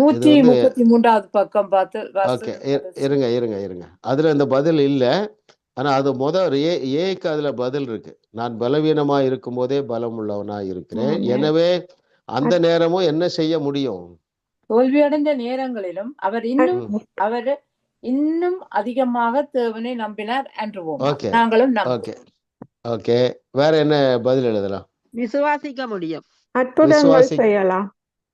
133வது பக்கம் பார்த்து. ஓகே, இருங்க. அதுல இந்த பதில் இல்ல. ஆனா அது ஏக்கு அதுல பதில் இருக்கு. நான் பலவீனமா இருக்கும் போதே பலம் உள்ளவனா இருக்கிறேன். எனவே அந்த நேரமும் என்ன செய்ய முடியும்? தோல்வியடைந்த நேரங்களிலும் அவர் இன்னும் அதிகமாக தேவனை நம்பினார் என்றுவோம். நாங்களும் ஓகே. வேற என்ன பதில் எழுதலாம்? விசுவாசிக்க முடியும்.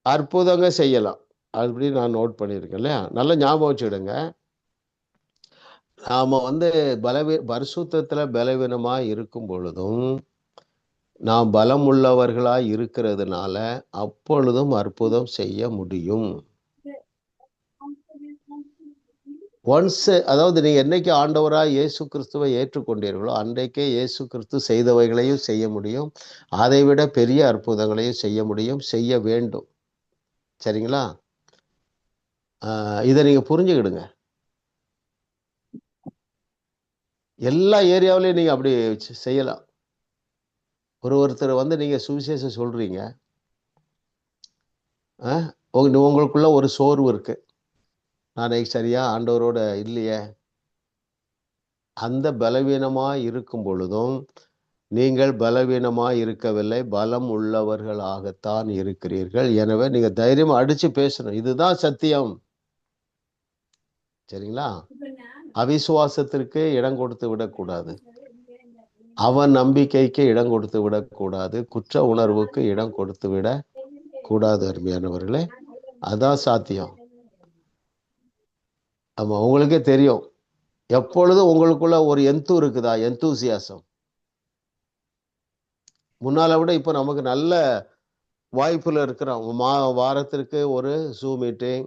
அற்புதங்கள் செய்யலாம். அப்படி நான் நோட் பண்ணியிருக்கேன் இல்லையா? நல்ல ஞாபகம் வச்சுடுங்க. நாம பரிசுத்தத்துல பலவீனமா இருக்கும் பொழுதும் நாம் பலம் உள்ளவர்களாய் இருக்கிறதுனால அப்பொழுதும் அற்புதம் செய்ய முடியும். அதாவது நீங்க என்னைக்கு ஆண்டவராய் இயேசு கிறிஸ்துவை ஏற்றுக்கொண்டீர்களோ அன்றைக்கே இயேசு கிறிஸ்து செய்தவைகளையும் செய்ய முடியும், அதை விட பெரிய அற்புதங்களையும் செய்ய முடியும், செய்ய வேண்டும். சரிங்களா? இதை நீங்க புரிஞ்சுக்கிடுங்க. எல்லா ஏரியாவிலையும் நீங்க அப்படி செய்யலாம். ஒருத்தர் நீங்க சுவிசேஷம் சொல்றீங்க, உங்களுக்குள்ள ஒரு சோர்வு இருக்கு, நான் சரியா ஆண்டவரோட இல்லையே. அந்த பலவீனமாய் இருக்கும் பொழுதும் நீங்கள் பலவீனமாய் இருக்கவில்லை, பலம் உள்ளவர்களாகத்தான் இருக்கிறீர்கள். எனவே நீங்க தைரியமா அடிச்சு பேசணும். இதுதான் சத்தியம். சரிங்களா? அவிசுவாசத்திற்கு இடம் கொடுத்து விடக்கூடாது, அவன் நம்பிக்கைக்கு இடம் கொடுத்து விடக்கூடாது, குற்ற உணர்வுக்கு இடம் கொடுத்து விட கூடாது. அருமையானவர்களே, அதான் சாத்தியம். ஆமா, உங்களுக்கே தெரியும். எப்பொழுதும் உங்களுக்குள்ள ஒரு இருக்குதா? எந்தூசியாசம். முன்னால விட இப்ப நமக்கு நல்ல வாய்ப்புல இருக்கிறோம். வாரத்திற்கு ஒரு ஜூம் மீட்டிங்,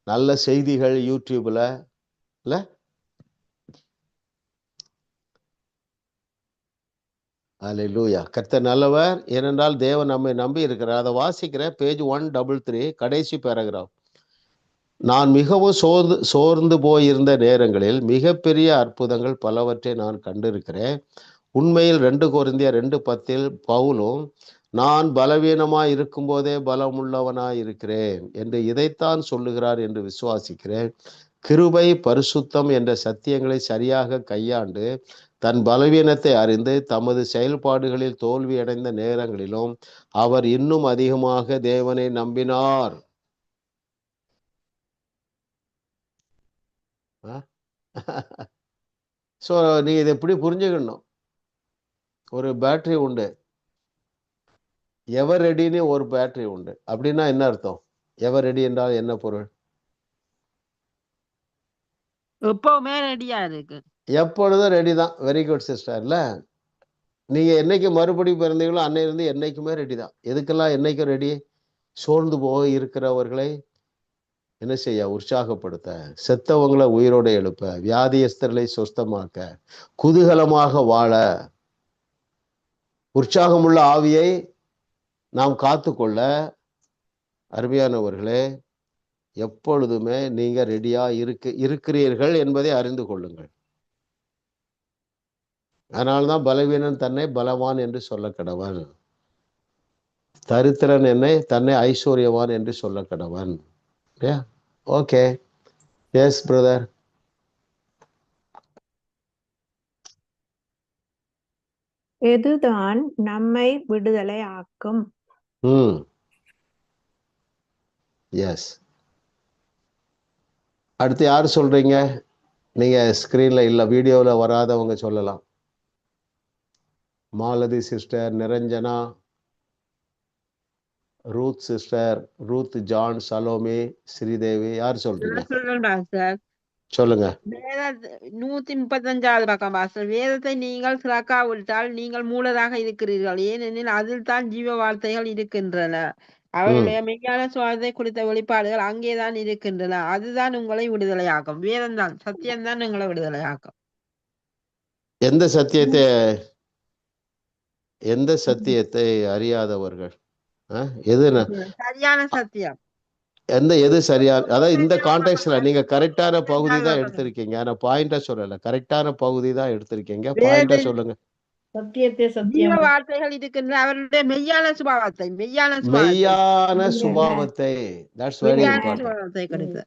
நல்ல செய்திகள் யூடியூப்ல இல்ல. அல்லேலூயா. கர்த்தர் நல்லவர். ஏனென்றால் தேவன் நம்மை நம்பி இருக்கிறார். அதை வாசிக்கிறேன். பேஜ் 133, கடைசி பேராகிராஃப். நான் மிகவும் சோர்ந்து போயிருந்த நேரங்களில் மிகப்பெரிய அற்புதங்கள் பலவற்றை நான் கண்டிருக்கிறேன். உண்மையில் 2 கொரிந்தியர் 2:10 பவுலும் நான் பலவீனமாய் இருக்கும் போதே பலமுள்ளவனாய் இருக்கிறேன் என்று இதைத்தான் சொல்லுகிறார் என்று விசுவாசிக்கிறேன். கிருபை பரிசுத்தம் என்ற சத்தியங்களை சரியாக கையாண்டு தன் பலவீனத்தை அறிந்து தமது செயல்பாடுகளில் தோல்வியடைந்த நேரங்களிலும் அவர் இன்னும் அதிகமாக தேவனை நம்பினார். ஸோ நீ இதை எப்படி புரிஞ்சுக்கணும்? ஒரு பேட்டரி உண்டு, எவர் ரெடின்னு ஒரு பேட்டரி உண்டு. அப்படின்னா என்ன அர்த்தம்? எவர் ரெடி என்றால் என்ன பொருள்? எப்பவுமே ரெடியா இருக்கு. எப்பொழுதும் ரெடி தான். வெரி குட் சிஸ்டர்ல. நீங்க என்னைக்கு மறுபடி பிறந்தீங்களோ அன்னையிலிருந்து என்னைக்குமே ரெடி தான். எதுக்கெல்லாம் என்னைக்கும் ரெடி? சோர்ந்து போய் இருக்கிறவர்களை என்ன செய்ய? உற்சாகப்படுத்த, செத்தவங்களை உயிரோட எழுப்ப, வியாதியஸ்தர்களை சொஸ்தமாக்க, குதூகலமாக வாழ, உற்சாகமுள்ள ஆவியை நாம் காத்துக்கொள்ள. அருமையானவர்களே, எப்பொழுதுமே நீங்க ரெடியா இருக்கிறீர்கள் என்பதை அறிந்து கொள்ளுங்கள். அதனால்தான் பலவீனன் தன்னை பலவான் என்று சொல்ல கடவன், தரித்திரன் என்னை தன்னை ஐஸ்வர்யவான் என்று சொல்ல கடவன். Okay, yes brother. எதுதான் நம்மை விடுதலை ஆக்கும்? எஸ். அடுத்து யார் சொல்றீங்க? நீங்க ஸ்கிரீன்ல இல்ல, வீடியோல வராதவங்க சொல்லலாம். Malathi sister, Niranjana, Ruth sister, Ruth, John, Salome, Sridevi, யார் சொல்றீங்க? சொல்லுங்க. 135வது பக்கம் பாஸ்டர். வேதத்தை நீங்கள் திறக்காவிட்டால் நீங்கள் மூலராக இருக்கிறீர்கள், ஏனெனில் அதில் தான் ஜீவ வார்த்தைகள் இருக்கின்றன. அவருடைய மெய்யான சுவாசத்தை குறித்த வெளிப்பாடுகள் அங்கேதான் இருக்கின்றன. அதுதான் உங்களை விடுதலையாக்கும். வேதம் தான், சத்தியம்தான் உங்களை விடுதலையாக்கும். எந்த சத்தியத்தை அறியாதவர்கள்? எது சரியான சத்தியம்? எது சரியான? அதாவது இந்த கான்டெக்ட்ல நீங்க கரெக்டான பகுதி தான் எடுத்திருக்கீங்க. ஆனா பாயிண்டா சொல்லல, கரெக்டான பகுதி தான் எடுத்திருக்கீங்க. பாயிண்டா சொல்லுங்க. ஜீவ வார்த்தைகள் இருக்கின்ற அவருடைய மெய்யான சுபாவத்தை, தட்ஸ் வெரி இம்பார்ட்டன்ட்.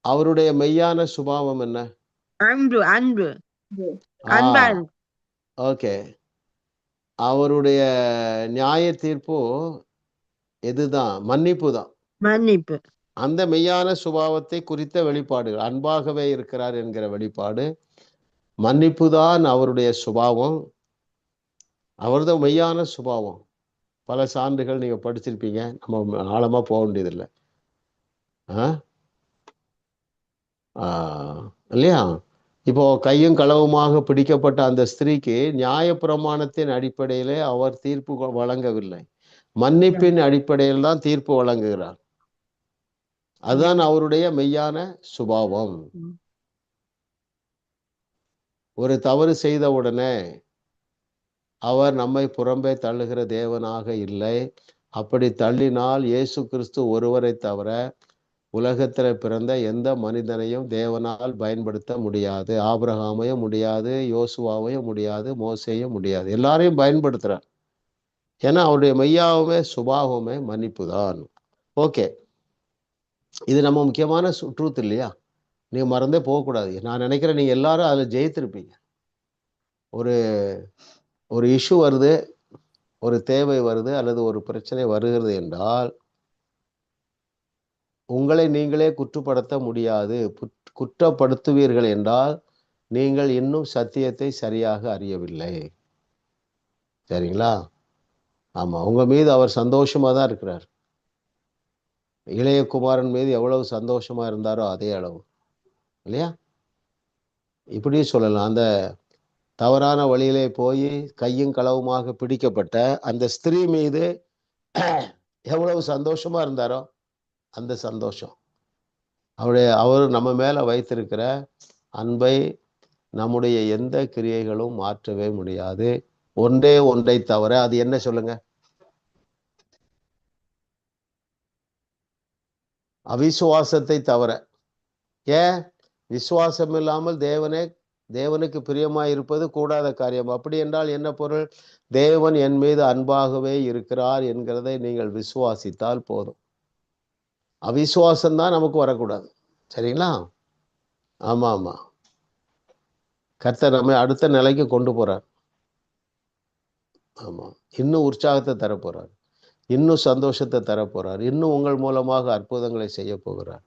அவருடைய மெய்யான சுபாவம் என்ன? அன்பு. ஓகே. அவருடைய நியாய தீர்ப்பு எதுதான்? மன்னிப்பு. அந்த மெய்யான சுபாவத்தை குறித்த வெளிப்பாடுகள், அன்பாகவே இருக்கிறார் என்கிற வெளிப்பாடு, மன்னிப்பு தான் அவருடைய சுபாவம். அவர்தான் மெய்யான சுபாவம். பல சான்றுகள் நீங்க படிச்சிருப்பீங்க, நம்ம ஆழமா போக வேண்டியதில்லை இல்லையா? இப்போ கையும் களவுமாக பிடிக்கப்பட்ட அந்த ஸ்திரீக்கு நியாயப்பிரமாணத்தின் அடிப்படையிலே அவர் தீர்ப்பு வழங்கவில்லை, மன்னிப்பின் அடிப்படையில் தான் தீர்ப்பு வழங்குகிறார். அதுதான் அவருடைய மெய்யான சுபாவம். ஒரு தவறு செய்த உடனே அவர் நம்மை புறம்பே தள்ளுகிற தேவனாக இல்லை. அப்படி தள்ளினால் இயேசு கிறிஸ்து ஒருவரை தவிர உலகத்தில் பிறந்த எந்த மனிதனையும் தேவனால் பயன்படுத்த முடியாது. ஆபிரகாமையும் முடியாது, யோசுவாவையும் முடியாது, மோசேயும் முடியாது. எல்லாரையும் பயன்படுத்துறார். ஏன்னா அவருடைய மெய்யாவுமே சுபாவமே மன்னிப்பு தான். ஓகே, இது நம்ம முக்கியமான ட்ரூத் இல்லையா? நீங்க மறந்தே போகக்கூடாது. நான் நினைக்கிறேன் நீங்க எல்லாரும் அதுல ஜெயித்திருப்பீங்க. ஒரு இஷ்யூ வருது, ஒரு தேவை வருது, அல்லது ஒரு பிரச்சனை வருகிறது என்றால் உங்களை நீங்களே குற்றப்படுத்த முடியாது. குற்றப்படுத்துவீர்கள் என்றால் நீங்கள் இன்னும் சத்தியத்தை சரியாக அறியவில்லை. சரிங்களா? ஆமா, உங்க மீது அவர் சந்தோஷமா தான் இருக்கிறார். இளைய குமாரன் மீது எவ்வளவு சந்தோஷமா இருந்தாரோ அதே அளவு, இல்லையா? இப்படி சொல்லலாம். அந்த தவறான வழியிலே போய் கையும் களவுமாக பிடிக்கப்பட்ட அந்த ஸ்திரீ மீது எவ்வளவு சந்தோஷமா இருந்தாரோ அந்த சந்தோஷம், அவர் நம்ம மேல வைத்திருக்கிற அன்பை நம்முடைய எந்த கிரியைகளும் மாற்றவே முடியாது. ஒன்றை தவிர, அது என்ன சொல்லுங்க? அவிசுவாசத்தை தவிர. ஏன்? விசுவாசம் இல்லாமல் தேவனுக்கு பிரியமாயிருப்பது கூடாத காரியம். அப்படி என்றால் என்ன பொருள்? தேவன் என் மீது அன்பாகவே இருக்கிறார் என்கிறதை நீங்கள் விசுவாசித்தால் போதும். அவிசுவாசம்தான் நமக்கு வரக்கூடாது. சரிங்களா? ஆமா, கர்த்தர் நம்மை அடுத்த நிலைக்கு கொண்டு போறார். ஆமா, இன்னும் உற்சாகத்தை தரப்போறார், இன்னும் சந்தோஷத்தை தரப்போறார், இன்னும் உங்கள் மூலமாக அற்புதங்களை செய்ய போகிறார்.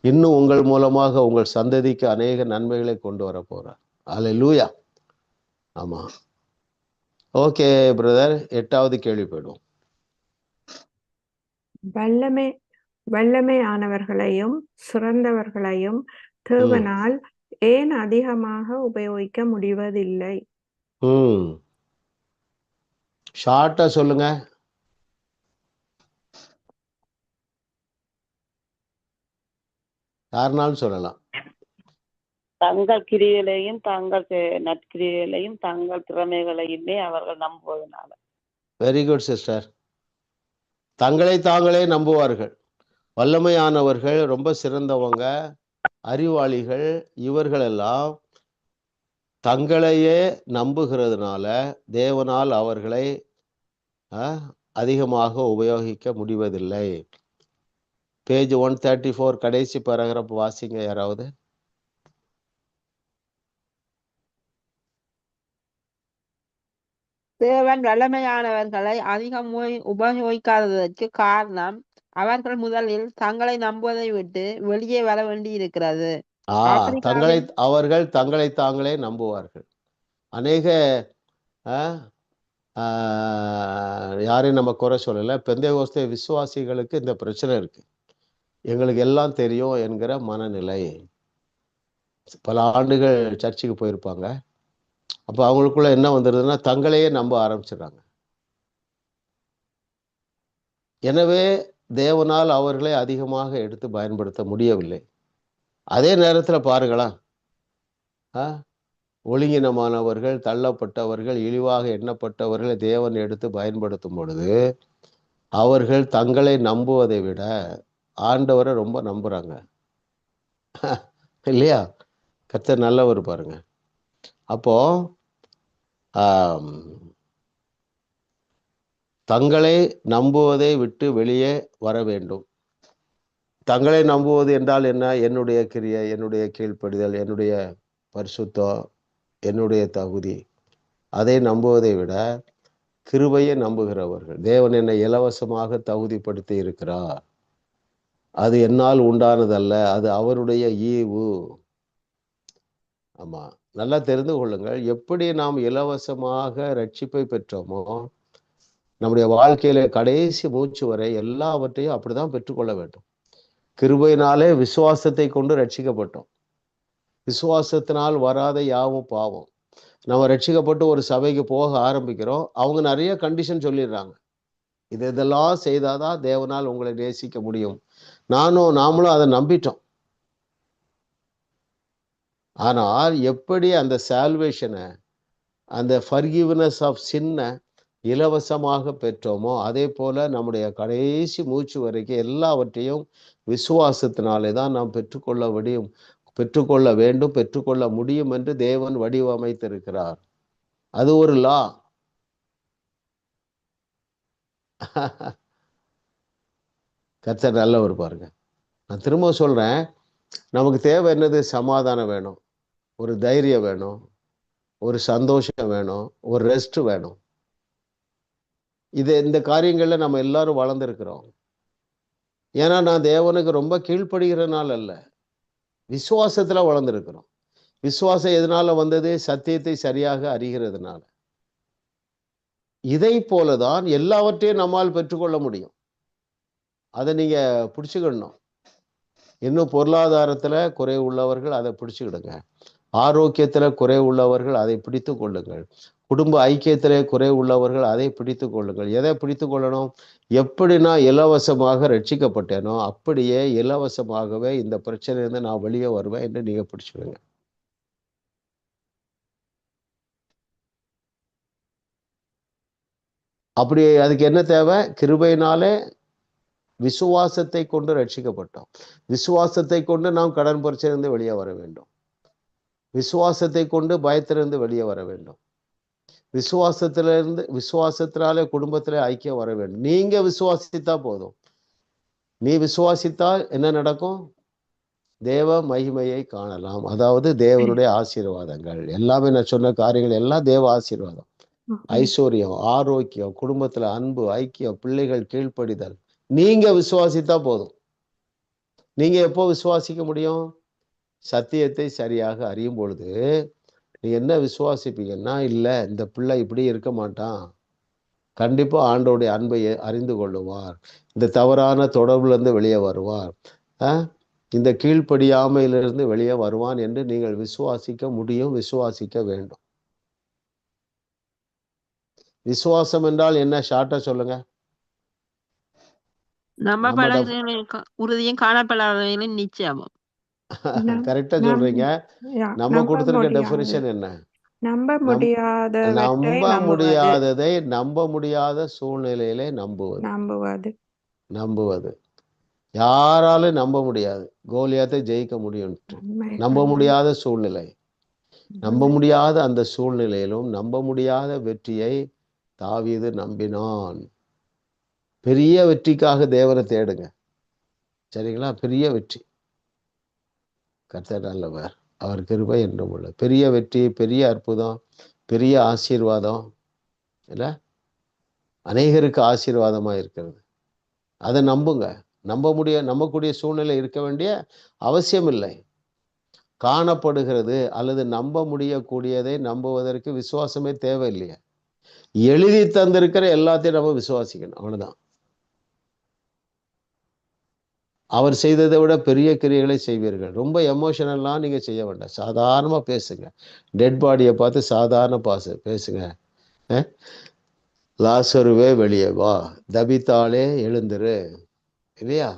இன்னும் உங்கள் மூலமாக உங்கள் சந்ததிக்கு அநேக நன்மைகளை கொண்டு வர போறார். அல்லேலூயா. ஆமா. ஓகே பிரதர், 8வது கேள்வி போயிடும். வல்லமையானவர்களையும் சிறந்தவர்களையும் தேவனால் ஏன் அதிகமாக உபயோகிக்க முடிவதில்லை? ஷார்ட்டா சொல்லுங்க. யாருனாலும் சொல்லலாம். தங்கள் கிரியைகளையும் தங்கள் நற்கிரியைகளையும் தங்கள் திறமைகளையுமே அவர்கள் நம்புவதனால. Very good sister. தங்களை தாங்களே நம்புவார்கள். வல்லமையானவர்கள், ரொம்ப சிறந்தவங்க, அறிவாளிகள், இவர்களெல்லாம் தங்களையே நம்புகிறதுனால தேவனால் அவர்களை அதிகமாக உபயோகிக்க முடிவதில்லை. பேஜ் 134 கடைசி பேராகிராஃப் வாசிங்க யாராவது. தேவன் வல்லமையானவர்களை அதிகம் உபயோகிக்காததற்கு காரணம் அவர்கள் முதலில் தங்களை நம்புவதை விட்டு வெளியே வர வேண்டி இருக்கிறது. அவர்கள் தங்களை தாங்களே நம்புவார்கள். அநேக யாரையும் நம்ம குறை சொல்லல, பெந்தேகோஸ்தே விசுவாசிகளுக்கு இந்த பிரச்சனை இருக்கு. எங்களுக்கு எல்லாம் தெரியும் என்கிற மனநிலை. பல ஆண்டுகள் சர்ச்சுக்கு போயிருப்பாங்க. அப்ப அவங்களுக்குள்ள என்ன வந்துடுதுன்னா தங்களையே நம்ப ஆரம்பிச்சிடுறாங்க. எனவே தேவனால் அவர்களை அதிகமாக எடுத்து பயன்படுத்த முடியவில்லை. அதே நேரத்தில் பாருங்களேன், ஒழுங்கினமானவர்கள், தள்ளப்பட்டவர்கள், இழிவாக எண்ணப்பட்டவர்களை தேவன் எடுத்து பயன்படுத்தும் பொழுது அவர்கள் தங்களை நம்புவதை விட ஆண்டவரை ரொம்ப நம்புறாங்க. இல்லையா? கர்த்தர் நல்லவர் பாருங்க. அப்போ தங்களை நம்புவதை விட்டு வெளியே வர வேண்டும். தங்களை நம்புவது என்றால் என்ன? என்னுடைய கிரியை, என்னுடைய கீழ்ப்படிதல், என்னுடைய பரிசுத்தம், என்னுடைய தகுதி, அதை நம்புவதை விட கிருபையை நம்புகிறவர்கள். தேவன் என்னை இலவசமாக தகுதிப்படுத்தி இருக்கிறார், அது என்னால் உண்டானதல்ல, அது அவருடைய ஈவு. ஆமா, நல்லா தெரிந்து கொள்ளுங்கள். எப்படி நாம் இலவசமாக ரட்சிப்பை பெற்றோமோ நம்முடைய வாழ்க்கையில கடைசி மூச்சு வரை எல்லாவற்றையும் அப்படிதான் பெற்றுக்கொள்ள வேண்டும். கிருபையினாலே விசுவாசத்தை கொண்டு ரட்சிக்கப்பட்டோம். விசுவாசத்தினால் வராத யாவும் பாவம். நம்ம ரட்சிக்கப்பட்டு ஒரு சபைக்கு போக ஆரம்பிக்கிறோம். அவங்க நிறைய கண்டிஷன் சொல்லிடுறாங்க. இதெல்லாம் செய்தாதான் தேவனால் உங்களை நேசிக்க முடியும். நாமளும் அதை நம்பிட்டோம். ஆனால் எப்படி அந்த சால்வேஷனை, அந்த ஃபர்கிவ்னஸ் ஆஃப் சின்னை இலவசமாக பெற்றோமோ அதே போல நம்முடைய கடைசி மூச்சு வரைக்கும் எல்லாவற்றையும் விசுவாசத்தினாலே தான் நாம் பெற்றுக்கொள்ள வேண்டும், பெற்றுக்கொள்ள முடியும் என்று தேவன் வடிவமைத்திருக்கிறார். அது ஒரு லா. கர்த்தர் நல்லவர் பாருங்க. நான் திரும்ப சொல்றேன், நமக்கு தேவை என்னது? சமாதானம் வேணும், ஒரு தைரியம் வேணும், ஒரு சந்தோஷம் வேணும், ஒரு ரெஸ்ட் வேணும். இந்த காரியங்கள்ல நம்ம எல்லாரும் வளர்ந்துருக்கிறோம். ஏன்னா நான் தேவனுக்கு ரொம்ப கீழ்ப்படுகிறனால அல்ல, விசுவாசத்துல வளர்ந்துருக்கிறோம். விசுவாசம் எதனால வந்தது? சத்தியத்தை சரியாக அறிகிறதுனால. இதை போலதான் எல்லாவற்றையும் நம்மால் பெற்றுக்கொள்ள முடியும். அதை நீங்க பிடிச்சுக்கிடணும். இன்னும் பொருளாதாரத்துல குறை உள்ளவர்கள் அதை பிடிச்சுக்கிடுங்க. ஆரோக்கியத்துல குறை உள்ளவர்கள் அதை பிடித்து கொள்ளுங்கள். குடும்ப ஐக்கியத்திலே குறை உள்ளவர்கள் அதை பிடித்து கொள்ளுங்கள். எதை பிடித்து கொள்ளணும்? எப்படி நான் இலவசமாக ரட்சிக்கப்பட்டேனோ அப்படியே இலவசமாகவே இந்த பிரச்சனையிலிருந்து நான் வெளியே வருவேன் என்று நீங்க பிடிச்சுடுங்க. அப்படி அதுக்கு என்ன தேவை? கிருபையினாலே விசுவாசத்தை கொண்டு ரட்சிக்கப்பட்டோம். விசுவாசத்தை கொண்டு நாம் கடன் பிரச்சனையிலிருந்து வெளியே வர வேண்டும். விசுவாசத்தை கொண்டு பயத்திலிருந்து வெளியே வர வேண்டும். விசுவாசத்தினாலே குடும்பத்திலே ஐக்கியம் வர வேண்டும். நீங்க விசுவாசித்தா போதும். நீ விசுவாசித்தால் என்ன நடக்கும்? தேவ மகிமையை காணலாம். அதாவது தேவனுடைய ஆசீர்வாதங்கள் எல்லாமே, நான் சொன்ன காரியங்கள் எல்லாம் தேவ ஆசீர்வாதம். ஐஸ்வர்யம், ஆரோக்கியம், குடும்பத்துல அன்பு, ஐக்கியம், பிள்ளைகள் கீழ்ப்படிதல், நீங்க விசுவாசித்தா போதும். நீங்க எப்போ விசுவாசிக்க முடியும்? சத்தியத்தை சரியாக அறியும் பொழுது நீங்க என்ன விசுவாசிப்பீங்கன்னா, இல்ல இந்த பிள்ளை இப்படி இருக்க மாட்டான், கண்டிப்பா ஆண்டவருடைய அன்பை அறிந்து கொள்ளுவார், இந்த தவறான தொடர்புல இருந்து வெளியே வருவார், இந்த கீழ்ப்படியாமையிலிருந்து வெளியே வருவான் என்று நீங்கள் விசுவாசிக்க முடியும், விசுவாசிக்க வேண்டும். விசுவாசம் என்றால் என்ன? ஷார்ட்டா சொல்லுங்க. உறுதியும் காணப்படாதவைகளின் நிச்சயமும். கரெக்டா சொல்றீங்க. நம்ம கொடுத்திருக்க டெஃபினிஷன் என்ன? நம்ப முடியாததை நம்ப முடியாத சூழ்நிலையிலே நம்புவது. யாராலும் நம்ப முடியாது கோலியாத்தை ஜெயிக்க முடியும். நம்ப முடியாத சூழ்நிலை, நம்ப முடியாத அந்த சூழ்நிலையிலும் நம்ப முடியாத வெற்றியை தாவீது நம்பினான். பெரிய வெற்றிக்காக தேவனை தேடுங்க, சரிங்களா? பெரிய வெற்றி, கர்த்தர் நல்லவர், அவர் கிருபை என்றும் உள்ளது. பெரிய வெற்றி, பெரிய அற்புதம், பெரிய ஆசீர்வாதம் இல்ல, அநேகருக்கு ஆசீர்வாதமா இருக்கிறது. அதை நம்புங்க. நம்பக்கூடிய சூழ்நிலை இருக்க வேண்டிய அவசியம் இல்லை. காணப்படுகிறது அல்லது நம்ப முடியக்கூடியதை நம்புவதற்கு விசுவாசமே தேவையில்லையா? எழுதி தந்திருக்கிற எல்லாத்தையும் நம்ம விசுவாசிக்கணும், அவ்வளவுதான். அவர் செய்ததை விட பெரிய கிரியைகளை செய்வீர்கள். ரொம்ப எமோஷனல்லாம் நீங்க செய்ய வேண்டாம், சாதாரணமா பேசுங்க. டெட் பாடியை பார்த்து சாதாரண பேசுங்க. லாசருவே வெளியே வா, தபித்தாலே எழுந்துரு, இல்லையா?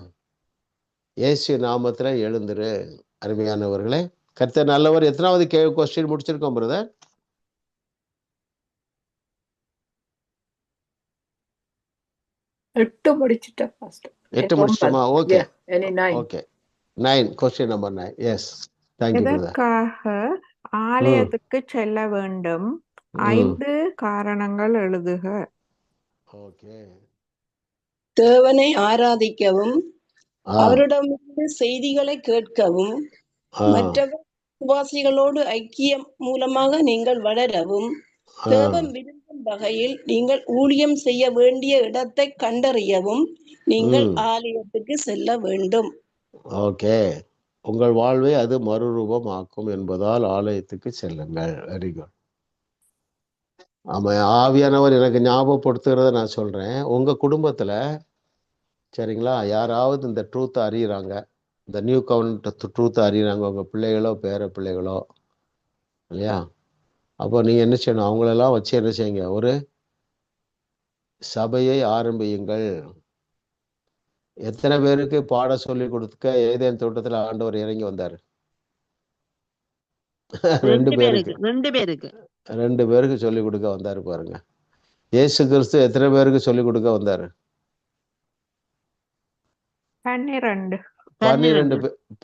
இயேசு நாமத்துல எழுந்துரு. அருமையானவர்களே, கர்த்தர் நல்லவர். எத்தனாவது கொஸ்டின் முடிச்சிருக்கோம் பிரதர்? எட்டு முடிச்சிட்டோமா? Okay okay, 9, question number 9. Yes, thank you brother. எதற்காக ஆலயத்துக்கு செல்ல வேண்டும்? 5 காரணங்கள் எழுதுக. ஓகே. தேவனை ஆராதிக்கவும், அவரிடமிருந்து செய்திகளை கேட்கவும், மற்றவர் விசுவாசிகளோடு ஐக்கியம் மூலமாக நீங்கள் வளரவும், தேவன் விரும்பும் வகையில் நீங்கள் ஊழியம் செய்ய வேண்டிய இடத்தை கண்டறியவும் நீங்கள் ஆலயத்துக்கு செல்ல வேண்டும். ஓகே, உங்கள் வாழ்வை அது மறுரூபம் ஆக்கும் என்பதால் ஆலயத்துக்கு செல்லுங்கள். Very good. ஆமா, ஆவியானவர் எனக்கு ஞாபகப்படுத்துகிறத நான் சொல்றேன். உங்க குடும்பத்துல, சரிங்களா, யாராவது இந்த ட்ரூத்தை அறியறாங்க, இந்த நியூ கவர்னட் ட்ரூத்தை அறியறாங்க, உங்க பிள்ளைகளோ பேர பிள்ளைகளோ, இல்லையா? அப்போ நீங்க என்ன செய்யணும்? அவங்களெல்லாம் வச்சு என்ன செய்யுங்க? ஒரு சபையை ஆரம்பியுங்கள். எத்தனை பேருக்கு பாட சொல்லி கொடுக்க ஏதேன் தோட்டத்துல ஆண்டவர் இறங்கி வந்தாரு? 2 பேருக்கு சொல்லி கொடுக்க வந்தாரு பாருங்க. இயேசு கிறிஸ்து எத்தனை பேருக்கு சொல்லி கொடுக்க வந்தாரு?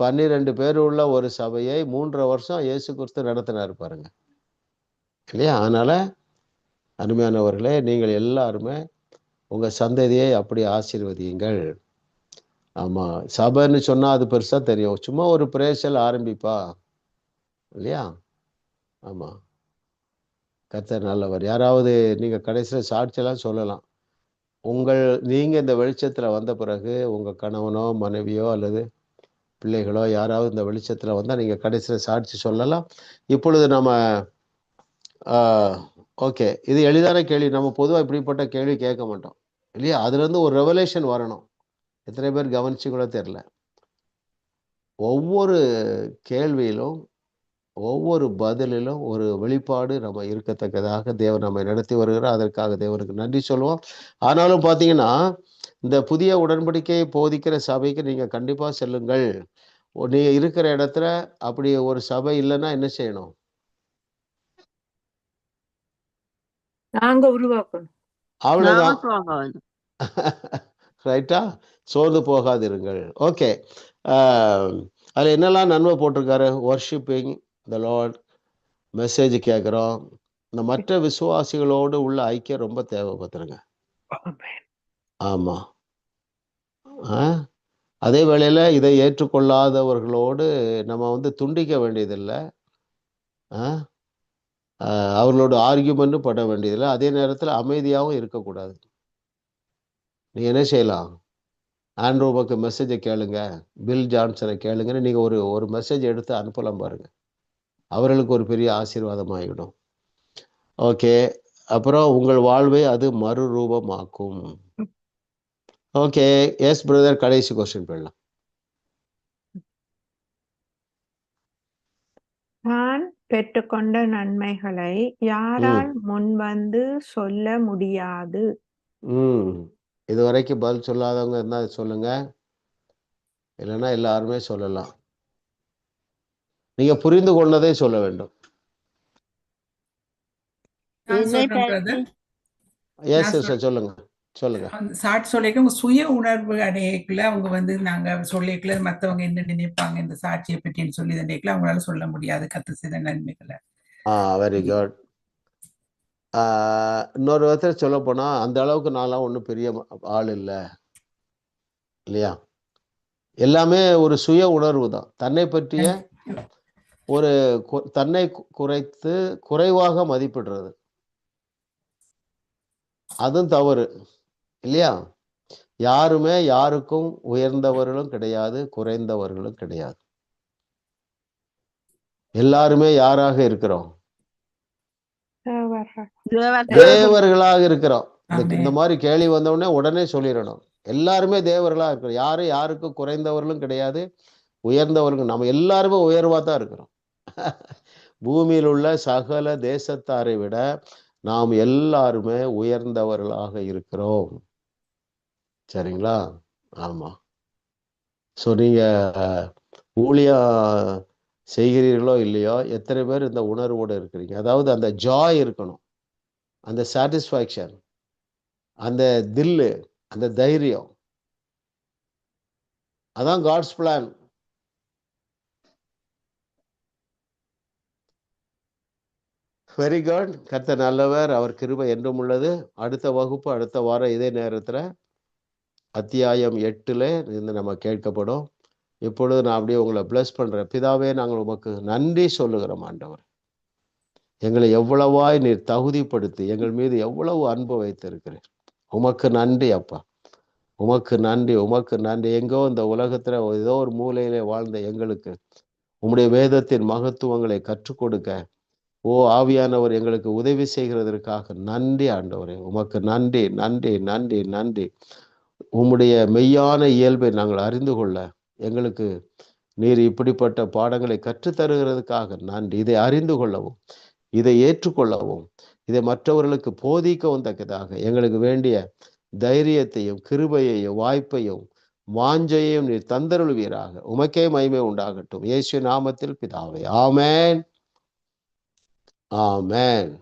12 பேர் உள்ள ஒரு சபையை 3.5 வருஷம் இயேசு கிறிஸ்து நடத்தினாரு பாருங்க, இல்லையா? அதனால அருமையானவர்களே, நீங்கள் எல்லாருமே உங்க சந்ததியை அப்படி ஆசீர்வதியுங்கள். ஆமா, சபைன்னு சொன்னா அது பெருசா தெரியும், சும்மா ஒரு பிரேசல் ஆரம்பிப்பா, இல்லையா? ஆமா, கர்த்தர் நல்லவர். யாராவது நீங்க கடைசியில் சாட்சியெல்லாம் சொல்லலாம். நீங்க இந்த வெளிச்சத்துல வந்த பிறகு உங்க கணவனோ மனைவியோ அல்லது பிள்ளைகளோ யாராவது இந்த வெளிச்சத்துல வந்தா நீங்க கடைசியில் சாட்சி சொல்லலாம். இப்பொழுது நம்ம ஓகே, இது எளிதான கேள்வி. நம்ம பொதுவாக இப்படிப்பட்ட கேள்வி கேட்க மாட்டோம், இல்லையா? அதுல இருந்து ஒரு ரெவலேஷன் வரணும். எத்தனை பேர் கவனிச்சு கூட தெரியல. ஒவ்வொரு கேள்வியிலும் ஒவ்வொரு பதிலிலும் ஒரு வெளிப்பாடு நம்ம இருக்கத்தக்கதாக தேவன் நம்மை நடத்தி வருகிறார். அதற்காக தேவனுக்கு நன்றி சொல்லுவோம். ஆனாலும் பார்த்தீங்கன்னா, இந்த புதிய உடன்படிக்கையை போதிக்கிற சபைக்கு நீங்க கண்டிப்பா செல்லுங்கள். நீங்க இருக்கிற இடத்துல அப்படி ஒரு சபை இல்லைன்னா என்ன செய்யணும்? நாங்க உருவாக்கணும். அவ்வளவுதான், ரைட்டா? சோர்ந்து போகாதிருங்கள். ஓகே, அதுல என்னெல்லாம் நன்மை போட்டிருக்காரு? வர்ஷிப்பிங் த லார்ட், மெசேஜ் கேட்குறோம். இந்த மற்ற விசுவாசிகளோடு உள்ள ஐக்கியம் ரொம்ப தேவைப்படுத்துருங்க. ஆமா, அதே வேளையில இதை ஏற்றுக்கொள்ளாதவர்களோடு நம்ம துண்டிக்க வேண்டியதில்லை, அவர்களோட ஆர்கியூமெண்ட்டும் பட வேண்டியதில்லை. அதே நேரத்தில் அமைதியாகவும் இருக்கக்கூடாது. நீ என்ன செய்யலாம்? ஆண்ட்ரூவுக்கு மெசேஜை கேளுங்க, பில் ஜான்சனை கேளுங்கன்னு நீங்கள் ஒரு மெசேஜ் எடுத்து அனுப்பலாம் பாருங்க. அவர்களுக்கு ஒரு பெரிய ஆசீர்வாதம் ஆகிடும். ஓகே, அப்புறம் உங்கள் வாழ்வை அது மறுரூபமாக்கும். ஓகே, எஸ் பிரதர், கடைசி கொஸ்டின் போயிடலாம். நான் பெற்றுக்கொண்ட நன்மைகளை யாரால் முன்வந்து சொல்ல முடியாது. இது வரைக்கும் பதில் சொல்லாதவங்க இருந்தால் சொல்லுங்க, இல்லைன்னா எல்லாருமே சொல்லலாம். நீங்க புரிந்து கொண்டதை சொல்ல வேண்டும். நான் சொல்றேன் பிரதர். எஸ் சிஸ்டர், சொல்லுங்க சொல்லுங்க. சாட் சொல்லிக்க சுய உணர்வு அடையக்குள்ள அவங்க நாங்க சொல்லிக்கல மற்றவங்க என்ன நினைப்பாங்க இந்த சாட்சியை பற்றின்னு சொல்லி நினைக்கல அவங்களால சொல்ல முடியாது கத்து செய்த நன்மைகளை. Very good. இன்னொரு விதத்துல சொல்ல போனா அந்த அளவுக்கு நான்லாம் ஒன்றும் பெரிய ஆள் இல்லை இல்லையா? எல்லாமே ஒரு சுய உணர்வு தான். தன்னை பற்றிய ஒரு தன்னை குறைத்து குறைவாக மதிப்பிடுறது, அதுவும் தவறு இல்லையா? யாருமே யாருக்கும் உயர்ந்தவர்களும் கிடையாது, குறைந்தவர்களும் கிடையாது. எல்லாருமே யாராக இருக்கிறோம்? தேவர்களாக இருக்கிறோம். இந்த மாதிரி கேள்வி வந்தவுடனே உடனே சொல்லிடணும், எல்லாருமே தேவர்களாக இருக்கிறோம். யாரும் யாருக்கும் குறைந்தவர்களும் கிடையாது, உயர்ந்தவர்களும். நம்ம எல்லாருமே உயர்வா தான் இருக்கிறோம். பூமியில் உள்ள சகல தேசத்தாரை விட நாம் எல்லாருமே உயர்ந்தவர்களாக இருக்கிறோம். சரிங்களா? ஆமா. ஸோ நீங்க ஊழியம் செய்கிறீர்களோ இல்லையோ, எத்தனை பேர் இந்த உணர்வோடு இருக்கிறீங்க? அதாவது அந்த ஜாய் இருக்கணும், அந்த சாட்டிஸ்ஃபேக்ஷன், அந்த தில்லு, அந்த தைரியம். அதான் காட்ஸ் பிளான். Very good. கர்த்தர் நல்லவர், அவர் கிருபை என்றும் உள்ளது. அடுத்த வகுப்பு அடுத்த வாரம் இதே நேரத்தில் அத்தியாயம் 8 இருந்து நம்ம கேட்கப்படும். இப்பொழுது நான் அப்படியே உங்களை பிளஸ் பண்றேன். பிதாவே, நாங்கள் உமக்கு நன்றி சொல்லுகிறோம் ஆண்டவர். எங்களை எவ்வளவாய் நீர் தகுதிப்படுத்தி எங்கள் மீது எவ்வளவு அன்பு வைத்திருக்கிறீர். உமக்கு நன்றி அப்பா, உமக்கு நன்றி, உமக்கு நன்றி. எங்கோ இந்த உலகத்துல ஏதோ ஒரு மூலையிலே வாழ்ந்த எங்களுக்கு உம்முடைய வேதத்தின் மகத்துவங்களை கற்றுக் கொடுக்க ஆவியானவர் எங்களுக்கு உதவி செய்கிறதற்காக நன்றி ஆண்டவரே. உமக்கு நன்றி நன்றி நன்றி நன்றி. உம்முடைய மெய்யான இயல்பை நாங்கள் அறிந்து கொள்ள எங்களுக்கு நீர் இப்படிப்பட்ட பாடங்களை கற்றுத்தருகிறதுக்காக நன்றி. இதை அறிந்து கொள்ளவும், இதை ஏற்றுக்கொள்ளவும், இதை மற்றவர்களுக்கு போதிக்கவும் தக்கதாக எங்களுக்கு வேண்டிய தைரியத்தையும் கிருபையையும் வாய்ப்பையும் வாஞ்சையையும் நீர் தந்தருள்வீராக. உமக்கே மகிமை உண்டாகட்டும். இயேசு நாமத்தில் பிதாவே, ஆமென், ஆமென்.